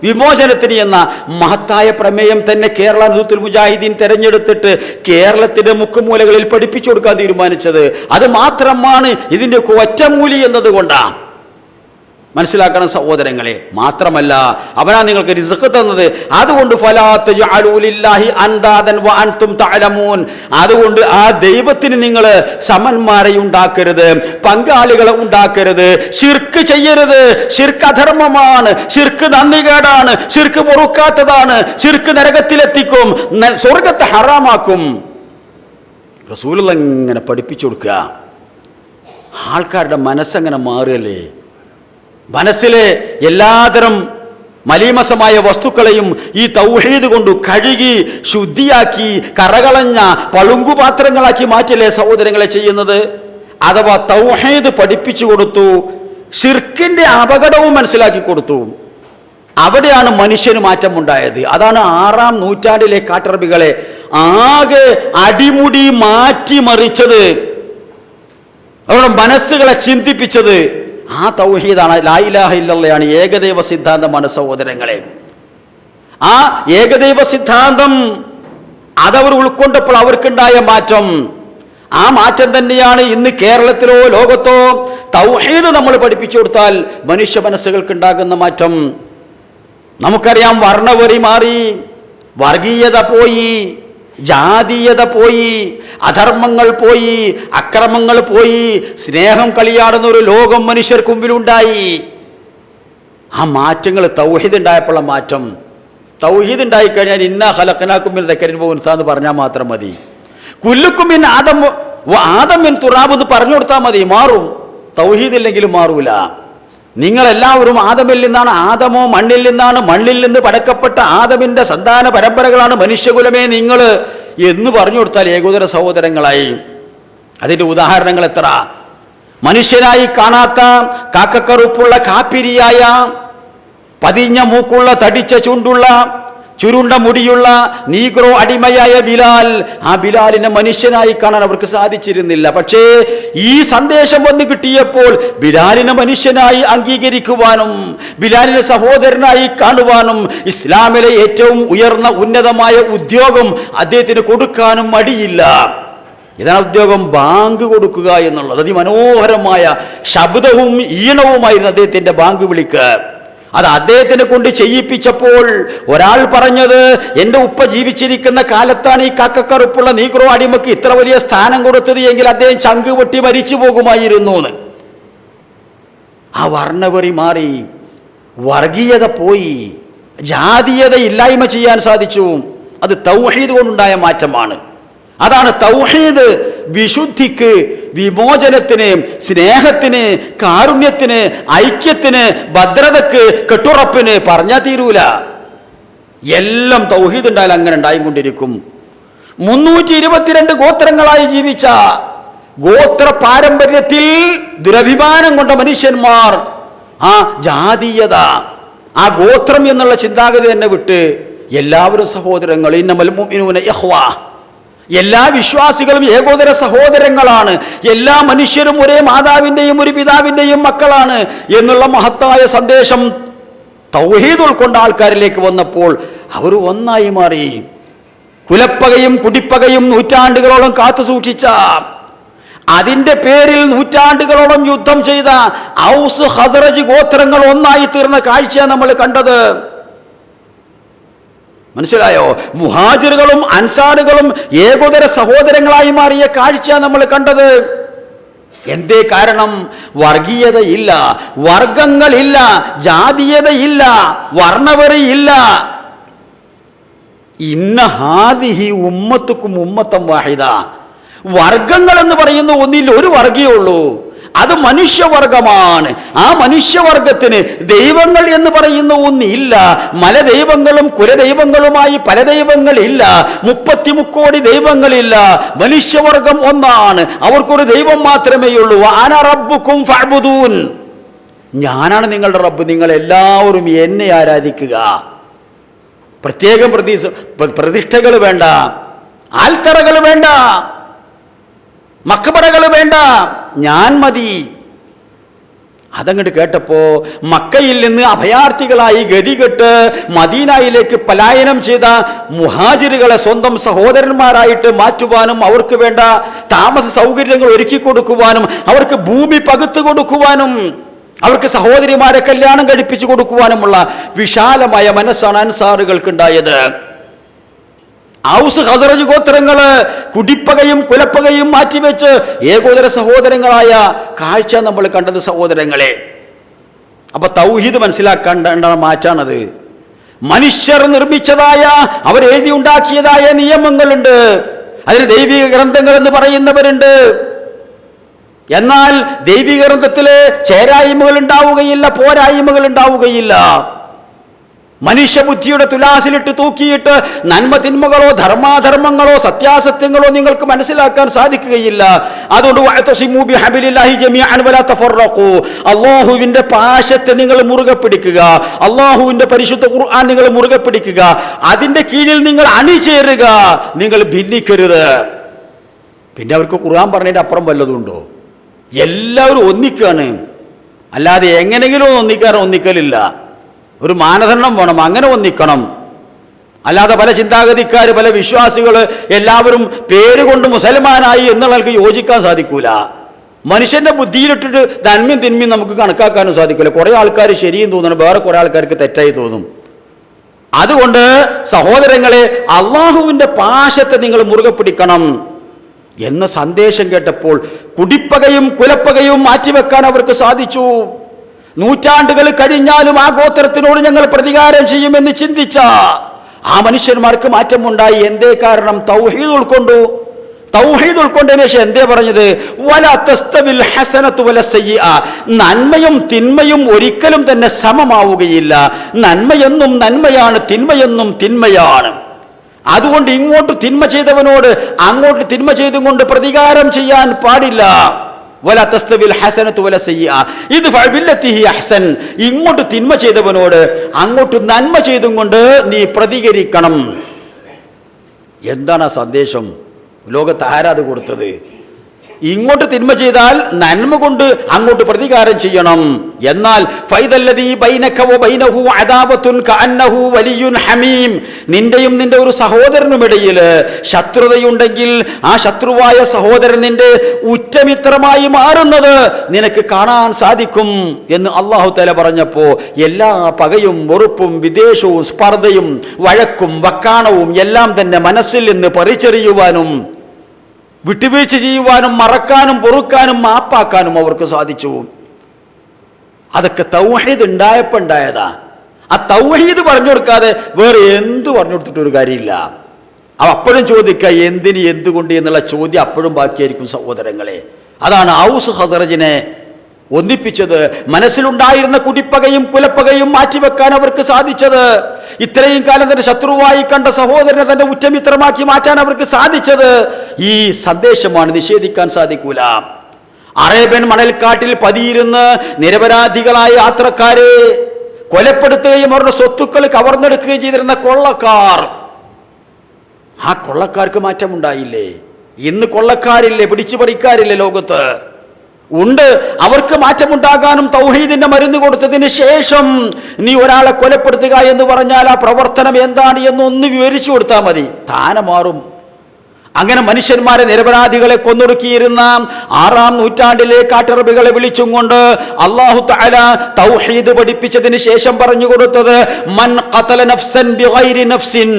വിമോചനത്തിന് എന്ന മഹത്തായ പ്രമേയം തന്നെ കേരള നദുത്തുൽ മുജാഹിദീൻ തെരഞ്ഞെടുത്തിട്ട് കേരളത്തിന്റെ മുക്കുമൂലകളിൽ പഠിപ്പിച്ചു കൊടുക്കാൻ തീരുമാനിച്ചത്. അത് മാത്രമാണ് ഇതിന്റെ ഒറ്റമൂലി എന്നതുകൊണ്ടാണ്. മനസ്സിലാക്കണം സഹോദരങ്ങളെ. മാത്രമല്ല അവനാ നിങ്ങൾക്ക് റിസ്ക് തന്നത്. അതുകൊണ്ട് ഫലാ തജ്അലൂ ലില്ലാഹി അൻദാദൻ വ അൻതും തഅലമൂൻ. അതുകൊണ്ട് ആ ദൈവത്തിന് നിങ്ങൾ സമന്മാരെ ഉണ്ടാക്കരുത്, പങ്കാളികളെ ഉണ്ടാക്കരുത്, ശിർക്ക് ചെയ്യരുത്. ശിർക്ക് അധർമ്മമാണ്, ശിർക്ക് നന്ദികേടാണ്, ശിർക്ക് പൊറുക്കാത്തതാണ്, ശിർക്ക് നരകത്തിലെത്തിക്കും, സ്വർഗത്തെ ഹറാമാക്കും. റസൂലുള്ളാഹി ഇങ്ങനെ പഠിപ്പിച്ചു കൊടുക്കുക. ആൾക്കാരുടെ മനസ്സങ്ങനെ മാറുകയല്ലേ. മനസ്സിലെ എല്ലാതരം മലീമസമായ വസ്തുക്കളെയും ഈ തൗഹീദ് കൊണ്ട് കഴുകി ശുദ്ധിയാക്കി കറകളഞ്ഞ പളുങ്കുപാത്രങ്ങളാക്കി മാറ്റില്ലേ സഹോദരങ്ങളെ ചെയ്യുന്നത്. അഥവാ തൗഹീദ് പഠിപ്പിച്ചു കൊടുത്തു, ശിർക്കിന്റെ അപകടവും മനസ്സിലാക്കി കൊടുത്തു. അവിടെയാണ് മനുഷ്യന് മാറ്റമുണ്ടായത്. അതാണ് 6-ാം നൂറ്റാണ്ടിലെ കാട്ടറബികളെ ആകെ അടിമുടി മാറ്റിമറിച്ചത്, അവരുടെ മനസ്സുകളെ ചിന്തിപ്പിച്ചത്. ആ തൗഹീദാണ്, ലാ ഇലാഹ ഇല്ലല്ലാഹ്, ഏകദൈവ സിദ്ധാന്തമാണ് സഹോദരങ്ങളെ. ആ ഏകദൈവ സിദ്ധാന്തം അതവർ ഉൾക്കൊണ്ടപ്പോൾ അവർക്കുണ്ടായ മാറ്റം, ആ മാറ്റം തന്നെയാണ് ഇന്ന് കേരളത്തിലോ ലോകത്തോ തൗഹീദ് നമ്മൾ പഠിപ്പിച്ചു കൊടുത്താൽ മനുഷ്യ മനസ്സുകൾക്കുണ്ടാകുന്ന മാറ്റം. നമുക്കറിയാം, വർണ്ണവെറി മാറി, വർഗീയത പോയി, ജാതീയത പോയി, അധർമ്മങ്ങൾ പോയി, അക്രമങ്ങൾ പോയി, സ്നേഹം കളിയാടുന്ന ഒരു ലോകം മനുഷ്യർക്ക് മുമ്പിലുണ്ടായി. ആ മാറ്റങ്ങൾ തൗഹീദ് ഉണ്ടായപ്പോഴുള്ള മാറ്റം. തൗഹീദ് ഉണ്ടായിക്കഴിഞ്ഞാൽ ഇന്നാ ഖലഖനാകും മിൻ ദക്കരിൻ വ ഉൻസാ എന്ന് പറഞ്ഞാൽ മാത്രം മതി. കുല്ലുക്കും മിൻ ആദം വ ആദം മിൻ തുറാബ് എന്ന് പറഞ്ഞു കൊടുത്താൽ മതി, മാറും. തൗഹീദ് ഇല്ലെങ്കിലും മാറൂല. നിങ്ങളെല്ലാവരും ആദമിൽ നിന്നാണ്, ആദമോ മണ്ണിൽ നിന്നാണ്, മണ്ണിൽ നിന്ന് പടക്കപ്പെട്ട ആദമിന്റെ സന്താന പരമ്പരകളാണ് മനുഷ്യകുലമേ നിങ്ങൾ എന്ന് പറഞ്ഞു കൊടുത്താൽ ഏകോദര സഹോദരങ്ങളായി. അതിന്റെ ഉദാഹരണങ്ങൾ എത്ര! മനുഷ്യനായി കാണാത്ത കാക്കക്കറുപ്പുള്ള കാപ്പിരിയായ, പതിഞ്ഞ മൂക്കുള്ള തടിച്ച ചുണ്ടുള്ള ചുരുണ്ട മുടിയുള്ള നീഗ്രോ അടിമയായ ബിലാൽ, ആ ബിലാലിനെ മനുഷ്യനായി കാണാൻ അവർക്ക് സാധിച്ചിരുന്നില്ല. പക്ഷേ ഈ സന്ദേശം വന്ന് കിട്ടിയപ്പോൾ ബിലാലിനെ മനുഷ്യനായി അംഗീകരിക്കുവാനും ബിലാലിനെ സഹോദരനായി കാണുവാനും ഇസ്ലാമിലെ ഏറ്റവും ഉയർന്ന ഉന്നതമായ ഉദ്യോഗം അദ്ദേഹത്തിന് കൊടുക്കാനും മടിയില്ല. ഇതാണ് ഉദ്യോഗം, ബാങ്ക് കൊടുക്കുക എന്നുള്ളത്. അതിമനോഹരമായ ശബ്ദവും ഈണവുമായിരുന്നു അദ്ദേഹത്തിന്റെ ബാങ്ക് വിളിക്ക്. അത് അദ്ദേഹത്തിനെ കൊണ്ട് ചെയ്യിപ്പിച്ചപ്പോൾ ഒരാൾ പറഞ്ഞത്, എൻ്റെ ഉപ്പ ജീവിച്ചിരിക്കുന്ന കാലത്താണ് ഈ കാക്കക്കറുപ്പുള്ള നീഗ്രോ അടിമക്ക് ഇത്ര വലിയ സ്ഥാനം കൊടുത്തത് എങ്കിൽ അദ്ദേഹം ചങ്ക് പൊട്ടി മരിച്ചു പോകുമായിരുന്നു എന്ന്. ആ വർണ്ണവെറി മാറി, വർഗീയത പോയി, ജാതീയത ഇല്ലായ്മ ചെയ്യാൻ സാധിച്ചു. അത് തൗഹീദ് കൊണ്ടുണ്ടായ മാറ്റമാണ്. അതാണ് തൗഹീദ് വിശുദ്ധിക്ക്, വിമോചനത്തിന്, സ്നേഹത്തിന്, കാരുണ്യത്തിന്, ഐക്യത്തിന്, ഭദ്രതക്ക്, കെട്ടുറപ്പിന് പറഞ്ഞാൽ തീരൂല. എല്ലാം തൗഹീദ് ഉണ്ടായാൽ അങ്ങനെ ഉണ്ടായിക്കൊണ്ടിരിക്കും. 322 ഗോത്രങ്ങളായി ജീവിച്ച ഗോത്ര പാരമ്പര്യത്തിൽ ദുരഭിമാനം കൊണ്ട മനുഷ്യന്മാർ ആ ജാതീയത, ആ ഗോത്രം എന്നുള്ള ചിന്താഗതി തന്നെ വിട്ട് എല്ലാവരും സഹോദരങ്ങൾ, ഇന്നമൽ മുഅ്മിനൂന ഇഖ്വ, എല്ലാ വിശ്വാസികളും ഏകോദര സഹോദരങ്ങളാണ്, എല്ലാ മനുഷ്യരും ഒരേ മാതാവിൻ്റെയും ഒരു പിതാവിൻ്റെയും മക്കളാണ് എന്നുള്ള മഹത്തായ സന്ദേശം തൗഹീദ് ഉൾക്കൊണ്ട ആൾക്കാരിലേക്ക് വന്നപ്പോൾ അവർ ഒന്നായി മാറി. കുലപ്പകയും കുടിപ്പകയും നൂറ്റാണ്ടുകളോളം കാത്തു സൂക്ഷിച്ച, അതിൻ്റെ പേരിൽ നൂറ്റാണ്ടുകളോളം യുദ്ധം ചെയ്ത ഔസ് ഖസറജ് ഗോത്രങ്ങൾ ഒന്നായി തീർന്ന കാഴ്ചയാണ് നമ്മൾ കണ്ടത്. മനസ്സിലായോ? മുഹാജിറുകളും അൻസാറുകളും ഏകോദര സഹോദരങ്ങളായി മാറിയ കാഴ്ച നമ്മൾ കണ്ടത്. എന്തേ കാരണം? വർഗീയതയില്ല, വർഗങ്ങളില്ല, ജാതീയതയില്ല, വർണ്ണവെറിയില്ല. ഇന്ന ഹാദിഹി ഉമ്മത്തുക്കും ഉമ്മത്തം വാഹിദ. വർഗങ്ങൾ എന്ന് പറയുന്ന ഒന്നിൽ ഒരു വർഗീയേ ഉള്ളൂ, അത് മനുഷ്യവർഗമാണ്. ആ മനുഷ്യവർഗത്തിന് ദൈവങ്ങൾ എന്ന് പറയുന്ന ഒന്നില്ല. മലദൈവങ്ങളും കുലദൈവങ്ങളുമായി പല ദൈവങ്ങളില്ല, 33 കോടി ദൈവങ്ങളില്ല. മനുഷ്യവർഗം ഒന്നാണ്, അവർക്കൊരു ദൈവം മാത്രമേ ഉള്ളൂ. അന റബ്ബുക്കും ഫഅ്ബുദൂൻ, ഞാനാണ് നിങ്ങളുടെ റബ്ബ്, നിങ്ങൾ എല്ലാവരും എന്നെ ആരാധിക്കുക. പ്രത്യേകം പ്രതിഷ്ഠകൾ വേണ്ട, ആൽത്തറകൾ വേണ്ട, മഖബറകൾ വേണ്ട, ഞാൻ മതി. അതങ്ങോട്ട് കേട്ടപ്പോ മക്കയിൽ നിന്ന് അഭയാർത്ഥികളായി ഗതികെട്ട് മദീനയിലേക്ക് പലായനം ചെയ്ത മുഹാജിറുകളെ സ്വന്തം സഹോദരന്മാരായിട്ട് മാറ്റുവാനും അവർക്ക് വേണ്ട താമസ സൗകര്യങ്ങൾ ഒരുക്കി കൊടുക്കുവാനും അവർക്ക് ഭൂമി പകുത്തു കൊടുക്കുവാനും അവർക്ക് സഹോദരിമാരെ കല്യാണം കഴിപ്പിച്ചു കൊടുക്കുവാനുമുള്ള വിശാലമായ മനസ്സാണ് അൻസാറുകൾക്ക് ഉണ്ടായത്. ഔസ് ഖസറജ് ഗോത്രങ്ങള് കുടിപ്പകയും കുലപ്പകയും മാറ്റിവെച്ച് ഏകോദര സഹോദരങ്ങളായ കാഴ്ച നമ്മൾ കണ്ടത് സഹോദരങ്ങളെ. അപ്പൊ തൗഹീദ് മനസ്സിലാക്കേണ്ട മാറ്റാണത്. മനുഷ്യർ നിർമ്മിച്ചതായ അവരെഴുതി ഉണ്ടാക്കിയതായ നിയമങ്ങളുണ്ട്, അതിന് ദൈവിക ഗ്രന്ഥങ്ങൾ എന്ന് പറയുന്നവരുണ്ട്. എന്നാൽ ദൈവിക ഗ്രന്ഥത്തില് ചേരായ്മകൾ ഉണ്ടാവുകയില്ല, പോരായ്മകൾ ഉണ്ടാവുകയില്ല. മനുഷ്യബുദ്ധിയുടെ തുലാസിലിട്ട് തൂക്കിയിട്ട് നന്മ തിന്മകളോ ധർമാധർമ്മങ്ങളോ സത്യാസത്യങ്ങളോ നിങ്ങൾക്ക് മനസ്സിലാക്കാൻ സാധിക്കുകയില്ല. അതുകൊണ്ട് അല്ലാഹുവിന്റെ പാശത്തെ നിങ്ങൾ മുറുകെ പിടിക്കുക, അല്ലാഹുവിന്റെ പരിശുദ്ധ ഖുർആൻ നിങ്ങൾ മുറുകെ പിടിക്കുക, അതിന്റെ കീഴിൽ നിങ്ങൾ അണിചേരുക, നിങ്ങൾ ഭിന്നിക്കരുത്. പിന്നെ അവർക്ക് ഖുർആൻ പറഞ്ഞതിന്റെ അപ്പുറം വല്ലതുണ്ടോ? എല്ലാവരും ഒന്നിക്കാണ്, അല്ലാതെ എങ്ങനെങ്കിലും ഒന്നിക്കലില്ല. ഒരു മാനദണ്ഡം വേണം, അങ്ങനെ ഒന്നിക്കണം. അല്ലാതെ പല ചിന്താഗതിക്കാർ, പല വിശ്വാസികൾ എല്ലാവരും പേരുകൊണ്ട് മുസൽമാനായി എന്നുള്ളവർക്ക് യോജിക്കാൻ സാധിക്കൂല. മനുഷ്യന്റെ ബുദ്ധിയിലിട്ടിട്ട് നന്മയും തിന്മയും നമുക്ക് കണക്കാക്കാനും സാധിക്കില്ല. കുറെ ആൾക്കാർ ശരിയും തോന്നണം, വേറെ കുറെ ആൾക്കാർക്ക് തെറ്റായി തോന്നും. അതുകൊണ്ട് സഹോദരങ്ങളെ, അള്ളാഹുവിന്റെ പാശത്തെ നിങ്ങൾ മുറുകെ പിടിക്കണം എന്ന സന്ദേശം കേട്ടപ്പോൾ കുടിപ്പകയും കുലപ്പകയും മാറ്റിവെക്കാൻ അവർക്ക് സാധിച്ചു. നൂറ്റാണ്ടുകൾ കഴിഞ്ഞാലും ആ ഗോത്രത്തിനോട് ഞങ്ങൾ പ്രതികാരം ചെയ്യുമെന്ന് ചിന്തിച്ച ആ മനുഷ്യന്മാർക്ക് മാറ്റമുണ്ടായി. എന്തേ കാരണം? തൗഹീദ് ഉൾക്കൊണ്ടു. തൗഹീദ് ഉൾക്കൊണ്ടതിന് ശേഷം എന്തേ പറഞ്ഞത്? വലാ തസ്തവിൽ ഹസനതു വല സയ്യിഅ, നന്മയും തിന്മയും ഒരിക്കലും തന്നെ സമമാവുകയില്ല. നന്മയെന്നും നന്മയാണ്, തിന്മയെന്നും തിന്മയാണ്. അതുകൊണ്ട് ഇങ്ങോട്ട് തിന്മ ചെയ്തവനോട് അങ്ങോട്ട് തിന്മ ചെയ്തും കൊണ്ട് പ്രതികാരം ചെയ്യാൻ പാടില്ല. വലാ തസ്തവിൽ ഹസനതു വല സയ്യിഅ ഇദ്ഫഅ ബില്ലത്തി ഹിയ അഹ്സൻ, ഇങ്ങോട്ട് തിന്മ ചെയ്തവനോട് അങ്ങോട്ട് നന്മ ചെയ്തും കൊണ്ട് നീ പ്രതികരിക്കണം. എന്താണ് ആ സന്ദേശം? ലോകത്ത് ആരാ അത് കൊടുത്തത്? ഇങ്ങോട്ട് തിന്മ ചെയ്താൽ നന്മ കൊണ്ട് അങ്ങോട്ട് പ്രതികാരം ചെയ്യണം. എന്നാൽ ഫൈദല്ലദീ ബൈനക വബൈനഹു അദാവത്തുൻ കഅന്നഹു വലിയുൻ ഹമീം, നിന്റെയും നിന്റെ ഒരു സഹോദരനുമിടയിൽ ശത്രുതയുണ്ടെങ്കിൽ ആ ശത്രുവായ സഹോദരൻ നിന്റെ ഉറ്റമിത്രമായി മാറുന്നത് നിനക്ക് കാണാൻ സാധിക്കും എന്ന് അല്ലാഹു തആല പറഞ്ഞപ്പോൾ എല്ലാ പകയും വെറുപ്പും വിദ്വേഷവും സ്പർദ്ധയും വഴക്കും വക്കാണവും എല്ലാം തന്നെ മനസ്സിൽ നിന്ന് പറിച്ചെറിയുവാനും വിട്ടുവീഴ്ച ചെയ്യുവാനും മറക്കാനും പൊറുക്കാനും മാപ്പാക്കാനും അവർക്ക് സാധിച്ചു. അതൊക്കെ തൗഹീദ് ഉണ്ടായപ്പോൾ ഉണ്ടായതാ. ആ തൗഹീദ് പറഞ്ഞു കൊടുക്കാതെ വേറെ എന്തു പറഞ്ഞു കൊടുത്തിട്ടൊരു കാര്യമില്ല. അപ്പോഴും ചോദിക്കുക എന്തിന് എന്തുകൊണ്ട് എന്നുള്ള ചോദ്യം അപ്പോഴും ബാക്കിയായിരിക്കും സഹോദരങ്ങളെ. അതാണ് ഔസ് ഖസറജിനെ ഒന്നിപ്പിച്ചത്. മനസ്സിലുണ്ടായിരുന്ന കുടിപ്പകയും കുലപ്പകയും മാറ്റിവെക്കാൻ അവർക്ക് സാധിച്ചത്, ഇത്രയും കാലം തന്റെ ശത്രുവായി കണ്ട സഹോദരനെ തന്റെ ഉറ്റമിത്രമാക്കി മാറ്റാൻ അവർക്ക് സാധിച്ചത് ഈ സന്ദേശമാണ്. നിഷേധിക്കാൻ സാധിക്കൂല. അറേബ്യൻ മണൽക്കാട്ടിൽ പതിയിരുന്ന് നിരപരാധികളായ യാത്രക്കാരെ കൊലപ്പെടുത്തുകയും അവരുടെ സ്വത്തുക്കൾ കവർന്നെടുക്കുകയും ചെയ്തിരുന്ന കൊള്ളക്കാർ, ആ കൊള്ളക്കാർക്ക് മാറ്റമുണ്ടായില്ലേ? ഇന്ന് കൊള്ളക്കാരില്ലേ, പിടിച്ചുപറിക്കാരില്ലേ ലോകത്ത്? ഉണ്ട്. അവർക്ക് മാറ്റമുണ്ടാകാനും തൗഹീദിന്റെ മരുന്ന് കൊടുത്തതിന് ശേഷം നീ ഒരാളെ കൊലപ്പെടുത്തുക എന്ന് പറഞ്ഞാൽ ആ പ്രവർത്തനം എന്താണ് എന്നൊന്ന് വിവരിച്ചു കൊടുത്താൽ മതി, താനെ മാറും. അങ്ങനെ മനുഷ്യന്മാരെ നിരപരാധികളെ കൊന്നൊടുക്കിയിരുന്ന 6-ാം നൂറ്റാണ്ടിലെ കാട്ടറബികളെ വിളിച്ചും കൊണ്ട് അല്ലാഹു തആല തൗഹീദ് പഠിപ്പിച്ചതിന് ശേഷം പറഞ്ഞു കൊടുത്തത് മൻ ഖതല നഫ്സൻ ബിഗൈരി നഫ്സിൻ,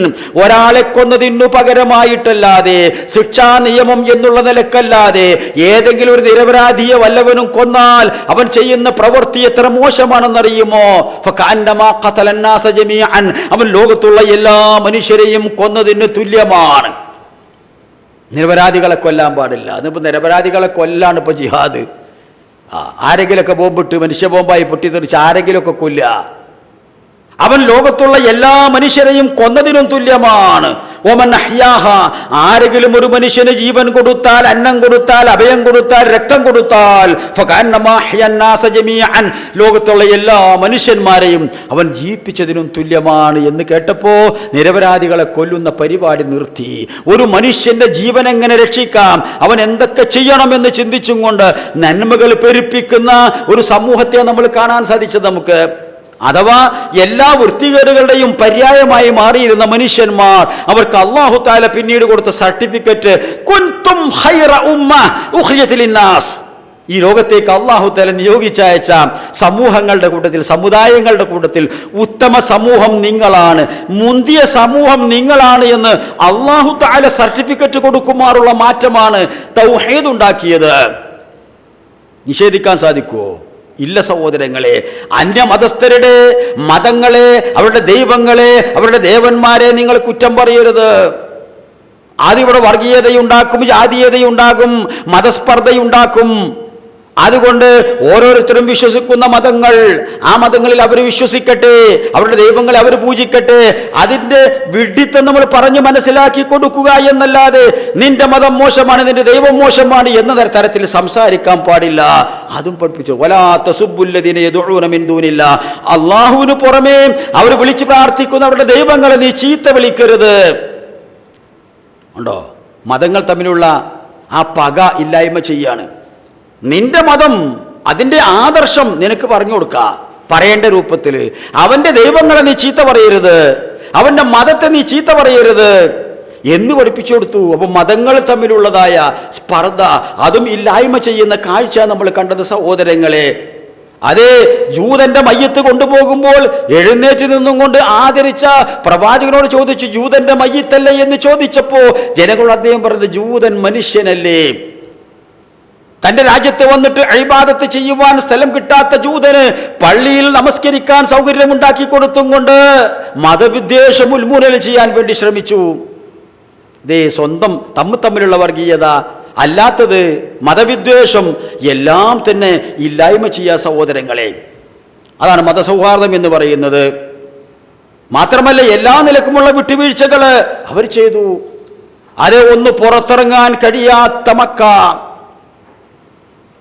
ഒരാളെ കൊന്നതിനു പകരമായിട്ടല്ലാതെ, ശിക്ഷാ നിയമം എന്നുള്ള നിലക്കല്ലാതെ ഏതെങ്കിലും ഒരു നിരപരാധിയെ വല്ലവനും കൊന്നാൽ അവൻ ചെയ്യുന്ന പ്രവൃത്തി എത്ര മോശമാണെന്നറിയുമോ? ഫകഅന്നമാ ഖതല അന്നാസ ജമീഅൻ, അവൻ ലോകത്തുള്ള എല്ലാ മനുഷ്യരെയും കൊന്നതിന് തുല്യമാണ്. നിരപരാധികളെ കൊല്ലാൻ പാടില്ല. അതിപ്പോൾ നിരപരാധികളെ കൊല്ലാണ് ഇപ്പോൾ ജിഹാദ്. ആരെങ്കിലുമൊക്കെ ബോംബിട്ട് മനുഷ്യ ബോംബായി പൊട്ടിത്തെറിച്ച് ആരെങ്കിലുമൊക്കെ കൊല്ലുക. അവൻ ലോകത്തുള്ള എല്ലാ മനുഷ്യരെയും കൊന്നതിനും തുല്യമാണ്. ഒമൻ അഹ്യാഹ, ആരെങ്കിലും ഒരു മനുഷ്യന് ജീവൻ കൊടുത്താൽ, അന്നം കൊടുത്താൽ, അഭയം കൊടുത്താൽ, രക്തം കൊടുത്താൽ, ഫകഅന്നമാ അഹ്യന്നാസ ജമീഅൻ, ലോകത്തുള്ള എല്ലാ മനുഷ്യന്മാരെയും അവൻ ജീവിപ്പിച്ചതിനും തുല്യമാണ് എന്ന് കേട്ടപ്പോൾ നിരപരാധികളെ കൊല്ലുന്ന പരിപാടി നിർത്തി. ഒരു മനുഷ്യന്റെ ജീവൻ എങ്ങനെ രക്ഷിക്കാം, അവൻ എന്തൊക്കെ ചെയ്യണമെന്ന് ചിന്തിച്ചും കൊണ്ട് നന്മകൾ പെരുപ്പിക്കുന്ന ഒരു സമൂഹത്തെ നമ്മൾ കാണാൻ സാധിച്ചത് നമുക്ക്. അഥവാ എല്ലാ വൃത്തികേടുകളുടെയും പര്യായമായി മാറിയിരുന്ന മനുഷ്യന്മാർ, അവർക്ക് അല്ലാഹു തആല പിന്നീട് കൊടുത്ത സർട്ടിഫിക്കറ്റ് കുൻതും ഖൈറ ഉമ്മ ഉഖ്രിജത് ലിന്നാസ്, ഈ ലോകത്തേക്ക് അല്ലാഹു തആല നിയോഗിച്ചയച്ച സമൂഹങ്ങളുടെ കൂട്ടത്തിൽ, സമുദായങ്ങളുടെ കൂട്ടത്തിൽ ഉത്തമ സമൂഹം നിങ്ങളാണ്, മുന്തിയ സമൂഹം നിങ്ങളാണ് എന്ന് അല്ലാഹു തആല സർട്ടിഫിക്കറ്റ് കൊടുക്കുമാറുള്ള മാറ്റമാണ് തൗഹീദ് ഉണ്ടാക്കിയത്. നിഷേധിക്കാൻ സാധിക്കുമോ? ഇല്ല സഹോദരങ്ങളെ. അന്യമതസ്ഥരുടെ മതങ്ങളെ, അവരുടെ ദൈവങ്ങളെ, അവരുടെ ദേവന്മാരെ നിങ്ങൾ കുറ്റം പറയരുത്. ആദ്യം ഇവിടെ വർഗീയതയുണ്ടാക്കും, ജാതീയതയുണ്ടാകും, മതസ്പർദ്ധയുണ്ടാക്കും. അതുകൊണ്ട് ഓരോരുത്തരും വിശ്വസിക്കുന്ന മതങ്ങൾ, ആ മതങ്ങളിൽ അവർ വിശ്വസിക്കട്ടെ, അവരുടെ ദൈവങ്ങളെ അവർ പൂജിക്കട്ടെ. അതിൻ്റെ വിഡ്ഢിത്തം നമ്മൾ പറഞ്ഞ് മനസ്സിലാക്കി കൊടുക്കുക എന്നല്ലാതെ നിന്റെ മതം മോശമാണ്, നിന്റെ ദൈവം മോശമാണ് എന്ന തരത്തിൽ സംസാരിക്കാൻ പാടില്ല. അതും പഠിപ്പിച്ചു. വലാ തസുബ്ബുല്ലദീന യദഊന മിൻ ദൂനില്ലാ, അല്ലാഹുവിന് പുറമേ അവർ വിളിച്ച് പ്രാർത്ഥിക്കുന്ന അവരുടെ ദൈവങ്ങളെ നീ ചീത്ത വിളിക്കരുത്. ഉണ്ടോ? മതങ്ങൾ തമ്മിലുള്ള ആ പക ഇല്ലായ്മ ചെയ്യാണ്. നിന്റെ മതം, അതിൻ്റെ ആദർശം നിനക്ക് പറഞ്ഞു കൊടുക്കുക പറയേണ്ട രൂപത്തിൽ. അവൻ്റെ ദൈവങ്ങളെ നീ ചീത്ത പറയരുത്, അവൻ്റെ മതത്തെ നീ ചീത്ത പറയരുത് എന്ന് പഠിപ്പിച്ചു കൊടുത്തു. അപ്പം മതങ്ങൾ തമ്മിലുള്ളതായ സ്പർദ്ധ അതും ഇല്ലായ്മ ചെയ്യുന്ന കാഴ്ച നമ്മൾ കണ്ടത് സഹോദരങ്ങളെ. അതേ ജൂതന്റെ മയ്യത്ത് കൊണ്ടുപോകുമ്പോൾ എഴുന്നേറ്റ് നിന്നും കൊണ്ട് ആദരിച്ച പ്രവാചകനോട് ചോദിച്ചു, ജൂതന്റെ മയ്യത്തല്ലേ എന്ന് ചോദിച്ചപ്പോ ജനങ്ങൾ അദ്ദേഹം പറഞ്ഞത്, ജൂതൻ മനുഷ്യനല്ലേ? തന്റെ രാജ്യത്ത് വന്നിട്ട് ഇബാദത്ത് ചെയ്യുവാൻ സ്ഥലം കിട്ടാത്ത ജൂതന് പള്ളിയിൽ നമസ്കരിക്കാൻ സൗകര്യമുണ്ടാക്കി കൊടുത്തും കൊണ്ട് മതവിദ്വേഷം ഉന്മൂലനം ചെയ്യാൻ വേണ്ടി ശ്രമിച്ചു. ദേ സ്വന്തം തമ്മിലുള്ള വർഗീയത, അല്ലാത്തത് മതവിദ്വേഷം എല്ലാം തന്നെ ഇല്ലായ്മ ചെയ്യാ സഹോദരങ്ങളെ. അതാണ് മതസൗഹാർദ്ദം എന്ന് പറയുന്നത്. മാത്രമല്ല എല്ലാ നിലക്കുമുള്ള വിട്ടുവീഴ്ചകൾ അവർ ചെയ്തു. അതേ ഒന്ന് പുറത്തിറങ്ങാൻ കഴിയാത്ത മക്ക,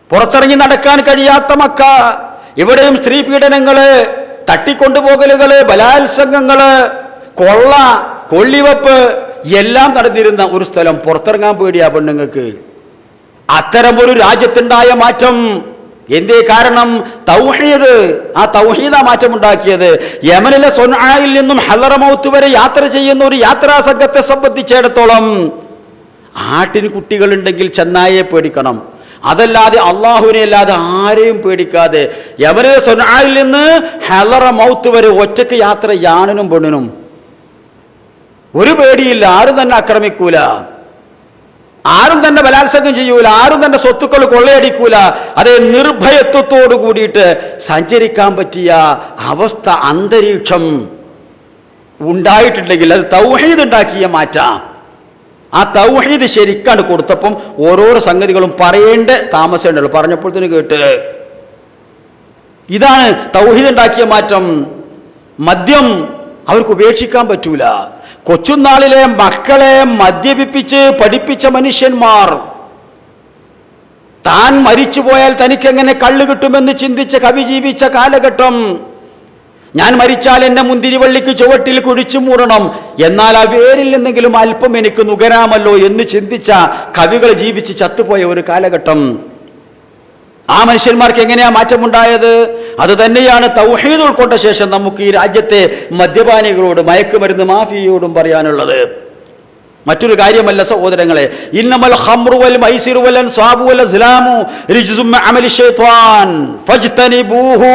പുറത്തിറങ്ങി നടക്കാൻ കഴിയാത്ത മക്ക, ഇവിടെയും സ്ത്രീ പീഡനങ്ങള്, തട്ടിക്കൊണ്ടുപോകലുകള്, ബലാത്സംഗങ്ങള്, കൊള്ള, കൊള്ളിവെപ്പ് എല്ലാം നടന്നിരുന്ന ഒരു സ്ഥലം. പുറത്തിറങ്ങാൻ പേടിയാ പെണ്ണുങ്ങൾക്ക്. അത്തരം ഒരു രാജ്യത്തുണ്ടായ മാറ്റം എന്തേ? കാരണം തൗഹീദ്. ആ തൗഹീദാ മാറ്റം ഉണ്ടാക്കിയത്. യമനിലെ സൊൻആയിൽ നിന്നും ഹളറമൗത്ത് വരെ യാത്ര ചെയ്യുന്ന ഒരു യാത്രാ സംഘത്തെ സംബന്ധിച്ചിടത്തോളം ആട്ടിന് കുട്ടികളുണ്ടെങ്കിൽ ചെന്നായെ പേടിക്കണം, അതല്ലാതെ അള്ളാഹുവിനെ അല്ലാതെ ആരെയും പേടിക്കാതെ യമനിലെ സൊൻആയിൽ നിന്ന് ഹളറമൗത്ത് വരെ ഒറ്റയ്ക്ക് യാത്ര യാണിനും പെണ്ണിനും. ഒരു പേടിയില്ല, ആരും തന്നെ ആക്രമിക്കൂല, ആരും തന്നെ ബലാത്സംഗം ചെയ്യൂല, ആരും തന്നെ സ്വത്തുക്കൾ കൊള്ളയടിക്കൂല. അതേ നിർഭയത്വത്തോടു കൂടിയിട്ട് സഞ്ചരിക്കാൻ പറ്റിയ അവസ്ഥ, അന്തരീക്ഷം ഉണ്ടായിട്ടുണ്ടെങ്കിൽ അത് തൗഹീദ് ഉണ്ടാക്കിയ മാറ്റാം. ആ തൗഹീദ് ശരിക്കാണ് കൊടുത്തപ്പം ഓരോരോ സംഗതികളും പറയേണ്ട താമസമുണ്ടല്ലോ. പറഞ്ഞപ്പോഴത്തേന് കേട്ട് ഇതാണ് തൗഹീദ് ഉണ്ടാക്കിയ മാറ്റം. മദ്യം അവർക്ക് ഉപേക്ഷിക്കാൻ പറ്റൂല. കൊച്ചുനാളിലെ മക്കളെ മദ്യപിപ്പിച്ച് പഠിപ്പിച്ച മനുഷ്യന്മാർ താൻ മരിച്ചു പോയാൽ തനിക്കെങ്ങനെ കള്ള് കിട്ടുമെന്ന് ചിന്തിച്ച കവി ജീവിച്ച കാലഘട്ടം. ഞാൻ മരിച്ചാൽ എന്നെ മുന്തിരിവള്ളിക്ക് ചുവട്ടിൽ കുഴിച്ചു മൂടണം, എന്നാൽ ആ വേരിൽ നിന്നെങ്കിലും അല്പം എനിക്ക് നുകരാമല്ലോ എന്ന് ചിന്തിച്ച കവികൾ ജീവിച്ച് ചത്തുപോയ ഒരു കാലഘട്ടം. ആ മനുഷ്യന്മാർക്ക് എങ്ങനെയാ മാറ്റമുണ്ടായത്? അത് തന്നെയാണ് തൗഹീദ് ഉൾക്കൊണ്ട ശേഷം നമുക്ക് ഈ രാജ്യത്തെ മദ്യപാനികളോട്, മയക്കുമരുന്ന് മാഫിയയോടും പറയാനുള്ളത്. മറ്റൊരു കാര്യമല്ല സഹോദരങ്ങളെ. ഇന്നമൽ ഖംറു വൽ മൈസിറു വൽ അൻസാബു വൽ അസ്ലാമു റിജ്സും മിൻ അമലി ശൈത്വാൻ ഫജ്തനിബൂഹു.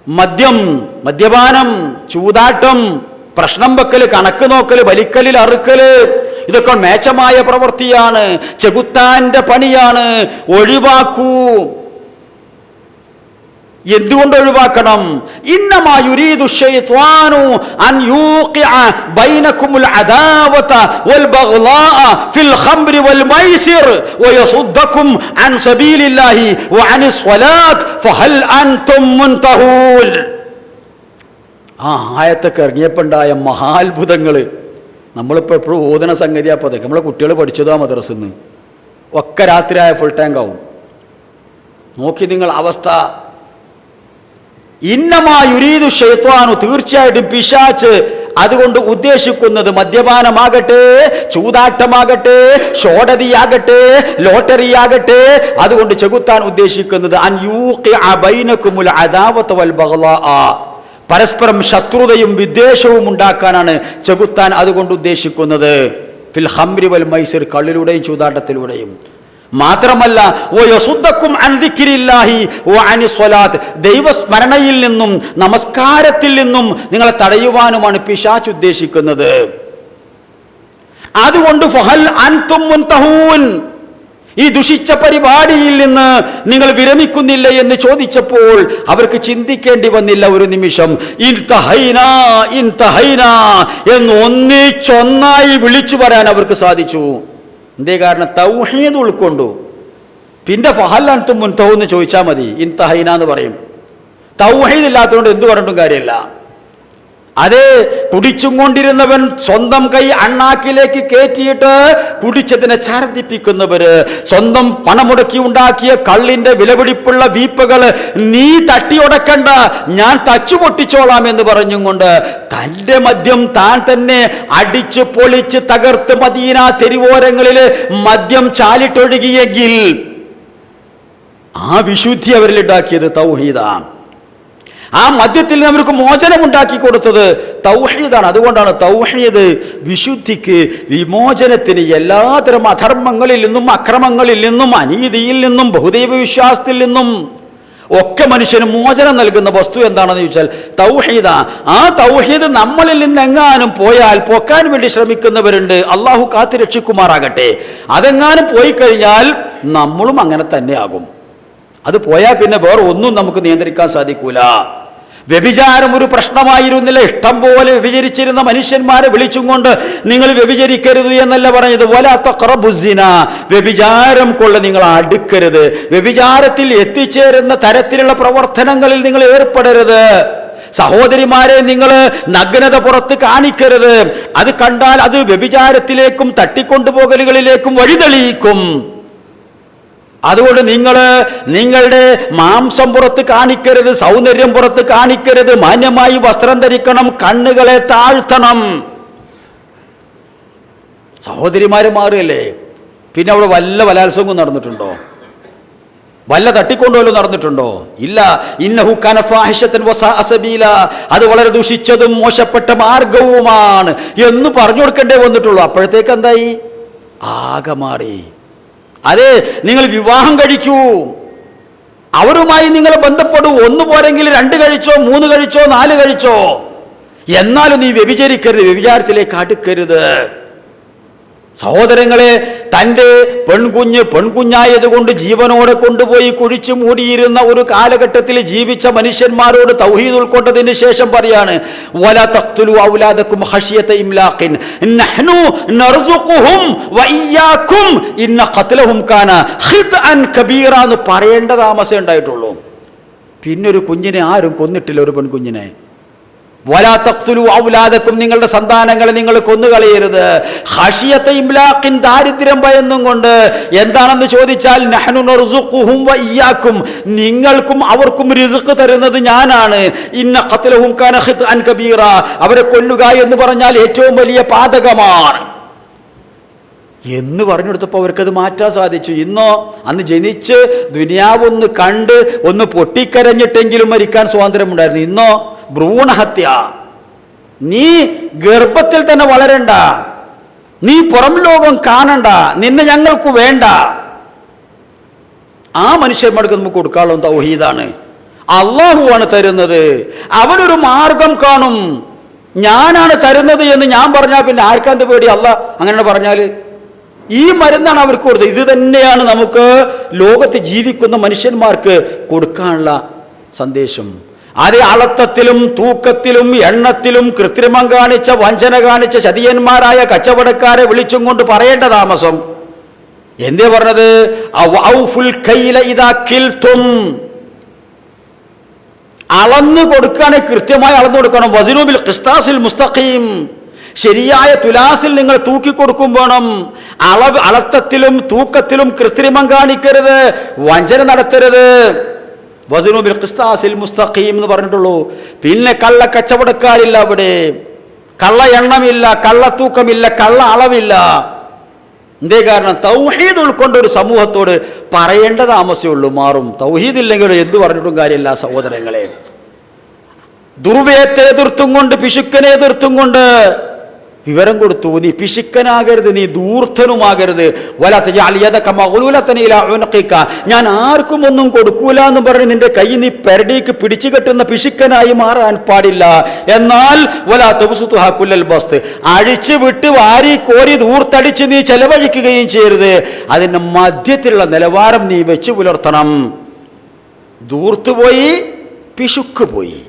മദ്യം, മദ്യപാനം, ചൂതാട്ടം, പ്രശ്നം വെക്കല്, കണക്ക് നോക്കല്, വലിക്കലിൽ അറുക്കല്, ഇതൊക്കെ മേച്ചമായ പ്രവൃത്തിയാണ്, ചെകുത്താന്റെ പണിയാണ്. ഒഴിവാക്കൂ. എന്തുകൊണ്ട് ഒഴിവാക്കണം? ഇന്നമാ യുരീദു ശൈത്വാനു അൻ യൂഖിഅ ബൈനകുമുൽ അദാവത വൽ ബഗ്ളാഅ ഫിൽ ഖംറി വൽ മൈസിർ വയസുദ്ദകും അൻ സബീലില്ലാഹി വഅനിസ് സ്വലാത്ത് ഫഹൽ അൻതും മുൻതഹൂൻ. ആ ആയത്തൊക്കെ ഇറങ്ങിയപ്പോണ്ടായ മഹാത്ഭുതങ്ങൾ നമ്മളിപ്പോൾ എപ്പോഴും ഓതണ സംഗതിയാ. അപ്പോൾ അതൊക്കെ നമ്മളെ കുട്ടികൾ പഠിച്ചതാ മദ്രസന്ന്. ഒക്കെ രാത്രിയായ ഫുൾ ടാങ്ക് ആവും. നോക്കി നിങ്ങൾ അവസ്ഥ. ഇന്നമാ യുരീദു ശൈത്വാനു, തീർച്ചയായിട്ടും പിശാച് അതുകൊണ്ട് ഉദ്ദേശിക്കുന്നത് മദ്യപാനമാകട്ടെ, ചൂതാട്ടമാകട്ടെ, ഷോഡതിയാകട്ടെ, ലോട്ടറിയാകട്ടെ, അതുകൊണ്ട് ചെകുത്താൻ ഉദ്ദേശിക്കുന്നത് അൻ യൂഖിഅ ബൈനകുമുൽ അദാവത വൽ ബഗ്ളാഅ, പരസ്പരം ശത്രുതയും വിദ്വേഷവും ഉണ്ടാക്കാനാണ് ചെകുത്താൻ അതുകൊണ്ട് ഉദ്ദേശിക്കുന്നത്. ഫിൽ ഖംറി വൽ മൈസിർ, കള്ളിലൂടെയും ചൂതാട്ടത്തിലൂടെയും. മാത്രമല്ല ദൈവസ്മരണയിൽ നിന്നും നമസ്കാരത്തിൽ നിന്നും നിങ്ങളെ തടയുവാനുമാണ് പിശാച് ഉദ്ദേശിക്കുന്നത്. അതുകൊണ്ട് ഫഹൽ അൻതും മുൻതഹൂൻ, ഈ ദുഷിച്ച പരിപാടിയിൽ നിന്ന് നിങ്ങൾ വിരമിക്കുന്നില്ല എന്ന് ചോദിച്ചപ്പോൾ അവർക്ക് ചിന്തിക്കേണ്ടി വന്നില്ല ഒരു നിമിഷം. ഇൻതഹൈനാ ഇൻതഹൈനാ എന്ന് ഒന്നിച്ചൊന്നായി വിളിച്ചു പറയാൻ അവർക്ക് സാധിച്ചു. എന്തേ കാരണം? തൗഹീദ് ഉൾക്കൊണ്ടു. പിന്നെ ഫഹൽ അൻതും മുൻതഹൂൻ എന്ന് ചോദിച്ചാൽ മതി, ഇൻതഹൈന എന്ന് പറയും. തൗഹീദ് ഇല്ലാത്തതുകൊണ്ട് എന്ത് പറഞ്ഞിട്ടും കാര്യമില്ല. അതേ കുടിച്ചും കൊണ്ടിരുന്നവൻ സ്വന്തം കൈ അണ്ണാക്കിലേക്ക് കയറ്റിയിട്ട് കുടിച്ചതിനെ ഛർദിപ്പിക്കുന്നവര്, സ്വന്തം പണമുടക്കി ഉണ്ടാക്കിയ കള്ളിന്റെ വിലപിടിപ്പുള്ള വീപ്പകൾ നീ തട്ടിയൊടക്കണ്ട, ഞാൻ തച്ചു പൊട്ടിച്ചോളാം എന്ന് പറഞ്ഞും കൊണ്ട് തന്റെ മദ്യം താൻ തന്നെ അടിച്ച് പൊളിച്ച് തകർത്ത് മദീന തെരുവോരങ്ങളിൽ മദ്യം ചാലിട്ടൊഴുകിയെങ്കിൽ ആ വിശുദ്ധി അവരിലുണ്ടാക്കിയത് തൗഹീദാണ്. ആ മദ്യത്തിൽ നിന്ന് അവർക്ക് മോചനം ഉണ്ടാക്കി കൊടുത്തത് തൗഹീദാണ്. അതുകൊണ്ടാണ് തൗഹീദ് വിശുദ്ധിക്ക്, വിമോചനത്തിന്, എല്ലാതരം അധർമ്മങ്ങളിൽ നിന്നും അക്രമങ്ങളിൽ നിന്നും അനീതിയിൽ നിന്നും ബഹുദൈവ വിശ്വാസത്തിൽ നിന്നും ഒക്കെ മനുഷ്യന് മോചനം നൽകുന്ന വസ്തു എന്താണെന്ന് ചോദിച്ചാൽ തൗഹീദാ. ആ തൗഹീദ് നമ്മളിൽ നിന്ന് എങ്ങാനും പോയാൽ, പോക്കാൻ വേണ്ടി ശ്രമിക്കുന്നവരുണ്ട്, അള്ളാഹു കാത്ത് രക്ഷിക്കുമാറാകട്ടെ. അതെങ്ങാനും പോയി കഴിഞ്ഞാൽ നമ്മളും അങ്ങനെ തന്നെ ആകും. അത് പോയാൽ പിന്നെ വേറെ ഒന്നും നമുക്ക് നിയന്ത്രിക്കാൻ സാധിക്കൂല. വ്യഭിചാരം ഒരു പ്രശ്നമായിരുന്നില്ല. ഇഷ്ടം പോലെ വ്യഭിചരിച്ചിരുന്ന മനുഷ്യന്മാരെ വിളിച്ചും കൊണ്ട് നിങ്ങൾ വ്യഭിചരിക്കരുത് എന്നല്ല പറഞ്ഞത്. വലാ തഖറബുസ്സിന, വ്യഭിചാരം കൊള്ള നിങ്ങൾ അടുക്കരുത്. വ്യഭിചാരത്തിൽ എത്തിച്ചേരുന്ന തരത്തിലുള്ള പ്രവർത്തനങ്ങളിൽ നിങ്ങൾ ഏർപ്പെടരുത്. സഹോദരിമാരെ നിങ്ങൾ നഗ്നത പുറത്ത് കാണിക്കരുത്. അത് കണ്ടാൽ അത് വ്യഭിചാരത്തിലേക്കും തട്ടിക്കൊണ്ടുപോകലുകളിലേക്കും വഴിതെളിയിക്കും. അതുകൊണ്ട് നിങ്ങൾ നിങ്ങളുടെ മാംസം പുറത്ത് കാണിക്കരുത്, സൗന്ദര്യം പുറത്ത് കാണിക്കരുത്, മാന്യമായി വസ്ത്രം ധരിക്കണം, കണ്ണുകളെ താഴ്ത്തണം. സഹോദരിമാര് മാറുകയല്ലേ. പിന്നെ അവിടെ വല്ല ബലാത്സംഗവും നടന്നിട്ടുണ്ടോ? വല്ല തട്ടിക്കൊണ്ടുപോലും നടന്നിട്ടുണ്ടോ? ഇല്ല. ഇന്നഹു കാന ഫാഹിശതൻ വസാഅ സബീല, അത് വളരെ ദുഷിച്ചതും മോശപ്പെട്ട മാർഗവുമാണ് എന്ന് പറഞ്ഞു കൊടുക്കേണ്ടേ വന്നിട്ടുള്ളൂ. അപ്പോഴത്തേക്ക് എന്തായി? ആകെ മാറി. അതെ, നിങ്ങൾ വിവാഹം കഴിക്കൂ, അവരുമായി നിങ്ങൾ ബന്ധപ്പെടൂ. ഒന്ന് പോരെങ്കിൽ 2 കഴിച്ചോ, 3 കഴിച്ചോ, 4 കഴിച്ചോ, എന്നാലും നീ വ്യഭിചരിക്കരുത്, വ്യഭിചാരത്തിലേക്ക് അടുക്കരുത്. സഹോദരങ്ങളെ, തൻ്റെ പെൺകുഞ്ഞായതുകൊണ്ട് ജീവനോടെ കൊണ്ടുപോയി കുഴിച്ചു മൂടിയിരുന്ന ഒരു കാലഘട്ടത്തിൽ ജീവിച്ച മനുഷ്യന്മാരോട് തൗഹീദ് ഉൾക്കൊണ്ടതിന് ശേഷം പറയാണ്, വലാ തഖ്തുലു ഔലാദകും ഖശിയത ഇംലാഖിൻ നഹ്നു നർസുഖുഹും വഇയ്യാകും ഇന്ന ഖത്ലഹും കാന ഖിത്അൻ കബീറ എന്ന് പറയേണ്ട താമസം ഉണ്ടായിട്ടുള്ളൂ. പിന്നൊരു കുഞ്ഞിനെ ആരും കൊന്നിട്ടില്ല, ഒരു പെൺകുഞ്ഞിനെ. വലാ തഖ്തുലു ഔലാദകും, നിങ്ങളുടെ സന്താനങ്ങളെ നിങ്ങൾ കൊന്നുകളയരുത്. ഖശിയത ഇംലാഖിൻ, ദാരിദ്ര്യം ഭയന്നും കൊണ്ട്. എന്താണെന്ന് ചോദിച്ചാൽ നഹ്നു നർസുഖുഹും വഇയ്യാകും, നിങ്ങൾക്കും അവർക്കും റിസ്ക് തരുന്നത് ഞാനാണ്. ഇന്ന ഖത്ലഹും കാന ഖിത്അൻ കബീറ, അവരെ കൊല്ലുക എന്ന് പറഞ്ഞാൽ ഏറ്റവും വലിയ പാതകമാണ് എന്ന് പറഞ്ഞെടുത്തപ്പോൾ അവർക്കത് മാറ്റാൻ സാധിച്ചു. ഇന്നോ, അന്ന് ജനിച്ച് ദുനിയാവൊന്ന് കണ്ട് ഒന്ന് പൊട്ടിക്കരഞ്ഞിട്ടെങ്കിലും മരിക്കാൻ സ്വാതന്ത്ര്യമുണ്ടായിരുന്നു. ഇന്നോ ഭ്രൂണഹത്യ. നീ ഗർഭത്തിൽ തന്നെ വളരണ്ട, നീ പുറം ലോകം കാണണ്ട, നിന്നെ ഞങ്ങൾക്ക് വേണ്ട. ആ മനുഷ്യന്മാർക്ക് നമുക്ക് കൊടുക്കാനുള്ള തൗഹീദാണ്. അള്ളാഹുവാണ് തരുന്നത്. അവനൊരു മാർഗം കാണും. ഞാനാണ് തരുന്നത് എന്ന് ഞാൻ പറഞ്ഞാൽ പിന്നെ ആർക്കാന്ത് പേടി? അള്ളാഹ് അങ്ങനെ പറഞ്ഞാൽ ഈ മരുന്നാണ് അവർക്ക് കൊടുത്തത്. ഇത് തന്നെയാണ് നമുക്ക് ലോകത്ത് ജീവിക്കുന്ന മനുഷ്യന്മാർക്ക് കൊടുക്കാനുള്ള സന്ദേശം. അതേ അളത്തത്തിലും തൂക്കത്തിലും എണ്ണത്തിലും കൃത്രിമം കാണിച്ച, വഞ്ചന കാണിച്ച ചതിയന്മാരായ കച്ചവടക്കാരെ വിളിച്ചും കൊണ്ട് പറയേണ്ട താമസം. എന്തേ പറഞ്ഞത്? അളന്നു കൊടുക്കുകയാണെങ്കിൽ കൃത്യമായി അളന്നു കൊടുക്കണം. വസ്നു ബിൽ ഖിസ്താസിൽ മുസ്തഖീം, ശരിയായ തുലാസിൽ നിങ്ങൾ തൂക്കിക്കൊടുക്കും വേണം. അളത്തത്തിലും തൂക്കത്തിലും കൃത്രിമം കാണിക്കരുത്, വഞ്ചന നടത്തരുത്. വസ്നു ബിൽ ഖിസ്താസിൽ മുസ്തഖീം എന്ന് പറഞ്ഞിട്ടുള്ളൂ. പിന്നെ കള്ള കച്ചവടക്കാരില്ല അവിടെ, കള്ള എണ്ണമില്ല, കള്ള തൂക്കമില്ല, കള്ള അളവില്ല. എന്തേ കാരണം? തൗഹീദ് ഉൾക്കൊണ്ട ഒരു സമൂഹത്തോട് പറയേണ്ട താമസമുള്ളൂ, മാറും. തൗഹീദ് ഇല്ലെങ്കിൽ എന്തു പറഞ്ഞിട്ടും കാര്യമില്ല സഹോദരങ്ങളെ. ദുർവ്യയത്തെ എതിർത്തും കൊണ്ട്, പിശുക്കനെ എതിർത്തും കൊണ്ട്, വിവരം കൊടുത്തു, നീ പിശുക്കനാകരുത്, നീ ധൂർത്തനുമാകരുത്. ഞാൻ ആർക്കും ഒന്നും കൊടുക്കൂല എന്ന് പറഞ്ഞ് നിന്റെ കൈ നീ പെരടിക്ക് പിടിച്ചു കെട്ടുന്ന പിശുക്കനായി മാറാൻ പാടില്ല. എന്നാൽ അഴിച്ചു വിട്ട് വാരി കോരി ധൂർത്തടിച്ച് നീ ചെലവഴിക്കുകയും ചെയ്യരുത്. അതിന്റെ മധ്യത്തിലുള്ള നിലവാരം നീ വെച്ചു പുലർത്തണം. ധൂർത്തുപോയി, പിശുക്ക് പോയി,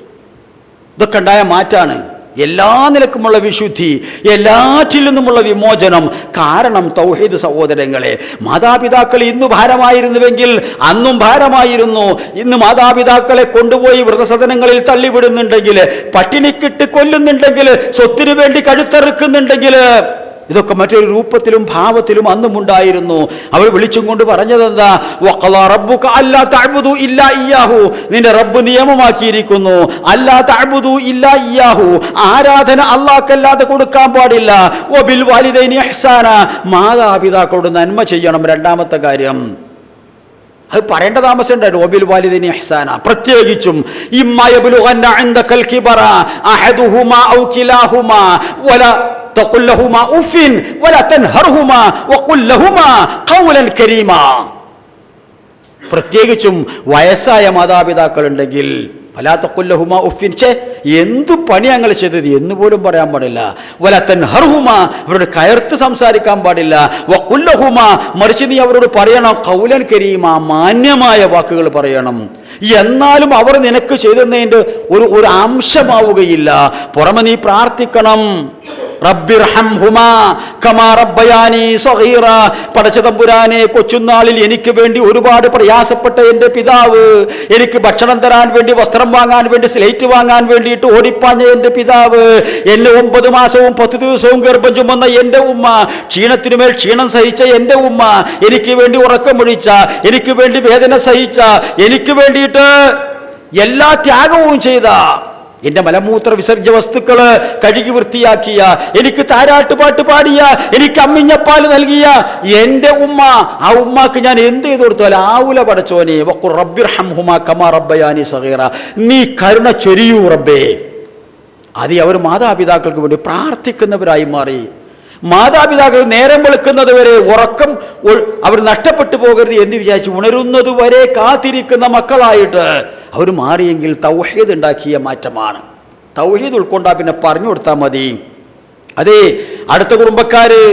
ഇതൊക്കെ ഉണ്ടായ മാറ്റാണ്. എല്ലാ നിലക്കുമുള്ള വിശുദ്ധി, എല്ലാറ്റിൽ നിന്നുമുള്ള വിമോചനം. കാരണം തൗഹീദ് സഹോദരങ്ങളെ, മാതാപിതാക്കൾ ഇന്ന് ഭാരമായിരുന്നുവെങ്കിൽ അന്നും ഭാരമായിരുന്നു. ഇന്ന് മാതാപിതാക്കളെ കൊണ്ടുപോയി വൃദ്ധസദനങ്ങളിൽ തള്ളിവിടുന്നുണ്ടെങ്കിൽ, പട്ടിണിക്കിട്ട് കൊല്ലുന്നുണ്ടെങ്കിൽ, സ്വത്തിനു വേണ്ടി കഴുത്തറുക്കുന്നുണ്ടെങ്കിൽ, ഇതൊക്കെ മറ്റൊരു രൂപത്തിലും ഭാവത്തിലും അന്നും ഉണ്ടായിരുന്നു. അവൾ വിളിച്ചും കൊണ്ട് പറഞ്ഞതെന്താ? നിന്റെ റബ്ബ് നിയമമാക്കിയിരിക്കുന്നു, അല്ലാ തഅ്ബുദു ഇല്ലാ ഇയ്യാഹു, ആരാധന അല്ലാഹ്ക്കല്ലാതെ കൊടുക്കാൻ പാടില്ല. വബിൽ വാലിദൈനി ഇഹ്സാന, മാതാപിതാക്കളോട് നന്മ ചെയ്യണം. രണ്ടാമത്തെ കാര്യം അത് പറയേണ്ട താമസമുണ്ടായിരുന്നു. വബിൽ വാലിദൈനി ഇഹ്സാന, പ്രത്യേകിച്ചും ഇമ്മാ യബ്ലുഗന്ന ഇൻദകൽ കിബറ അഹദുഹുമാ ഔ കിലാഹുമാ വലാ തഖുൽ ലഹുമാ ഉഫിൻ വലാ തൻഹർഹുമാ വഖുൽ ലഹുമാ ഖൗലൻ കരീമാ. പ്രത്യേകിച്ചും വയസ്സായ മാതാപിതാക്കൾ ഉണ്ടെങ്കിൽ വലാ തഖുൽ ലഹുമാ ഉഫിൻ, എന്തു പണി ഞങ്ങൾ ചെയ്തത് എന്ന് പോലും പറയാൻ പാടില്ല. വലാ തൻഹർഹുമാ, അവരോട് കയർത്ത് സംസാരിക്കാൻ പാടില്ല. വഖുൽ ലഹുമാ, മറിച്ച് നീ അവരോട് പറയണം ഖൗലൻ കരീമാ, മാന്യമായ വാക്കുകൾ പറയണം. എന്നാലും അവർ നിനക്ക് ചെയ്തതിന്റെ ഒരു അംശമാവുകയില്ല. പുറമെ നീ പ്രാർത്ഥിക്കണം, റബ്ബിർഹംഹുമാ കമാ റബ്ബയാനി സഗീറ, പടച്ച തമ്പുരാനെ, കൊച്ചുനാളിൽ എനിക്ക് വേണ്ടി ഒരുപാട് പ്രയാസപ്പെട്ട എൻ്റെ പിതാവ്, എനിക്ക് ഭക്ഷണം തരാൻ വേണ്ടി, വസ്ത്രം വാങ്ങാൻ വേണ്ടി, സ്ലേറ്റ് വാങ്ങാൻ വേണ്ടിയിട്ട് ഓടിപ്പാഞ്ഞ എൻ്റെ പിതാവ്, എന്നെ 9 മാസവും 10 ദിവസവും ഗർഭം ചുമന്ന എൻ്റെ ഉമ്മ, ക്ഷീണത്തിനുമേൽ ക്ഷീണം സഹിച്ച എൻ്റെ ഉമ്മ, എനിക്ക് വേണ്ടി ഉറക്കമൊഴിച്ച, എനിക്ക് വേണ്ടി വേദന സഹിച്ച, എനിക്ക് വേണ്ടിയിട്ട് എല്ലാ ത്യാഗവും ചെയ്ത, എന്റെ മലമൂത്ര വിസർജ്യ വസ്തുക്കള് കഴുകി വൃത്തിയാക്കിയ, എനിക്ക് താരാട്ടുപാട്ട് പാടിയ, എനിക്ക് അമ്മിഞ്ഞപ്പാൽ നൽകിയ എൻ്റെ ഉമ്മ, ആ ഉമ്മാക്ക് ഞാൻ എന്ത് ചെയ്തു കൊടുത്താലും ആവുല പടച്ചോനെ. വഖുർ റബ്ബിർഹംഹുമാ കമാ റബ്ബയാനി സഗീറ, നീ കരുണ ചൊരിയൂ റബ്ബേ. അത് അവർ മാതാപിതാക്കൾക്ക് വേണ്ടി പ്രാർത്ഥിക്കുന്നവരായി മാറി. മാതാപിതാക്കൾ നേരം വെളുക്കുന്നത് വരെ ഉറക്കം അവർ നഷ്ടപ്പെട്ടു പോകരുത് എന്ന് വിചാരിച്ച് ഉണരുന്നത് വരെ കാത്തിരിക്കുന്ന മക്കളായിട്ട് അവർ മാറിയെങ്കിൽ തൗഹീദ് ഉണ്ടാക്കിയ മാറ്റമാണ്. തൗഹീദ് ഉൾക്കൊണ്ടാ പിന്നെ പറഞ്ഞു കൊടുത്താൽ മതി. അതെ, അടുത്ത കുടുംബക്കാര്,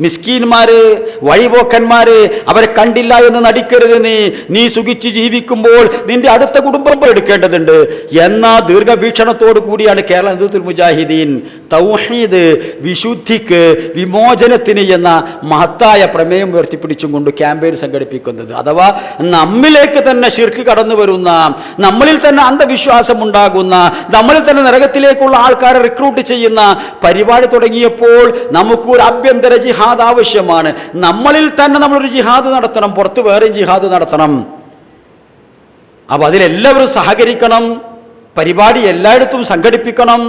മിസ്കീന്മാര്, വഴിപോക്കന്മാര്, അവരെ കണ്ടില്ല എന്ന് നടിക്കരുത്. നീ സുഖിച്ച് ജീവിക്കുമ്പോൾ നിന്റെ അടുത്ത കുടുംബം എടുക്കേണ്ടതുണ്ട് എന്ന ദീർഘവീക്ഷണത്തോടു കൂടിയാണ് കേരള നേതൃത്വത്തിൽ മുജാഹിദീൻ തൗഹീദ്, വിശുദ്ധിക്ക്, വിമോചനത്തിന് എന്ന മഹത്തായ പ്രമേയം ഉയർത്തിപ്പിടിച്ചും കൊണ്ട് ക്യാമ്പയിൻ സംഘടിപ്പിക്കുന്നത്. അഥവാ നമ്മിലേക്ക് തന്നെ ശിർക്ക് കടന്നു വരുന്ന, നമ്മളിൽ തന്നെ അന്ധവിശ്വാസം ഉണ്ടാകുന്ന, നമ്മളിൽ തന്നെ നരകത്തിലേക്കുള്ള ആൾക്കാരെ റിക്രൂട്ട് ചെയ്യുന്ന പരിപാടി തുടങ്ങിയപ്പോൾ നമുക്കൊരു ആഭ്യന്തര ജിഹാദ് ആവശ്യമാണ്. നമ്മളിൽ തന്നെ നമ്മളൊരു ജിഹാദ് നടത്തണം, പുറത്ത് വേറെയും ജിഹാദ് നടത്തണം. അപ്പൊ അതിലെല്ലാവരും സഹകരിക്കണം, പരിപാടി എല്ലായിടത്തും സംഘടിപ്പിക്കണം,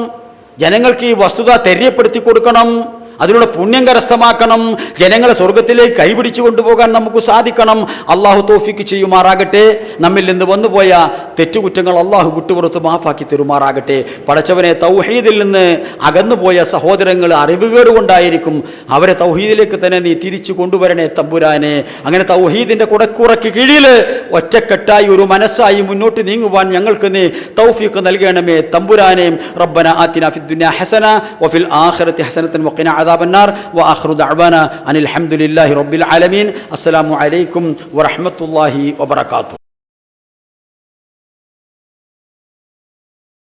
ജനങ്ങൾക്ക് ഈ വസ്തുത തെര്യപ്പെടുത്തി കൊടുക്കണം, അതിലൂടെ പുണ്യം കരസ്ഥമാക്കണം, ജനങ്ങളെ സ്വർഗത്തിലേക്ക് കൈപിടിച്ചു കൊണ്ടുപോകാൻ നമുക്ക് സാധിക്കണം. അള്ളാഹു തൗഫീക്ക് ചെയ്യുമാറാകട്ടെ. നമ്മിൽ നിന്ന് വന്നുപോയ തെറ്റുകുറ്റങ്ങൾ അള്ളാഹു വിട്ടുപുറത്ത് മാഫാക്കി തരുമാറാകട്ടെ. പടച്ചവനെ, തൗഹീദിൽ നിന്ന് അകന്നുപോയ സഹോദരങ്ങൾ അറിവുകേട് കൊണ്ടായിരിക്കും, അവരെ തൗഹീദിലേക്ക് തന്നെ നീ തിരിച്ചു കൊണ്ടുവരണേ തമ്പുരാനെ. അങ്ങനെ തൗഹീദിന്റെ കുടക്കുറയ്ക്ക് കീഴിൽ ഒറ്റക്കെട്ടായി ഒരു മനസ്സായി മുന്നോട്ട് നീങ്ങുവാൻ ഞങ്ങൾക്ക് നീ തൗഫീക്ക് നൽകണമേ തമ്പുരാനെ. റബ്ബന ആതിനാ ഫിദ്ദുനിയ ഹസന വഫിൽ ആഖിറതി ഹസനതൻ വഖിനാ عذاب النار وآخر دعوانا أن الحمد لله رب العالمين. السلام عليكم ورحمة الله وبركاته.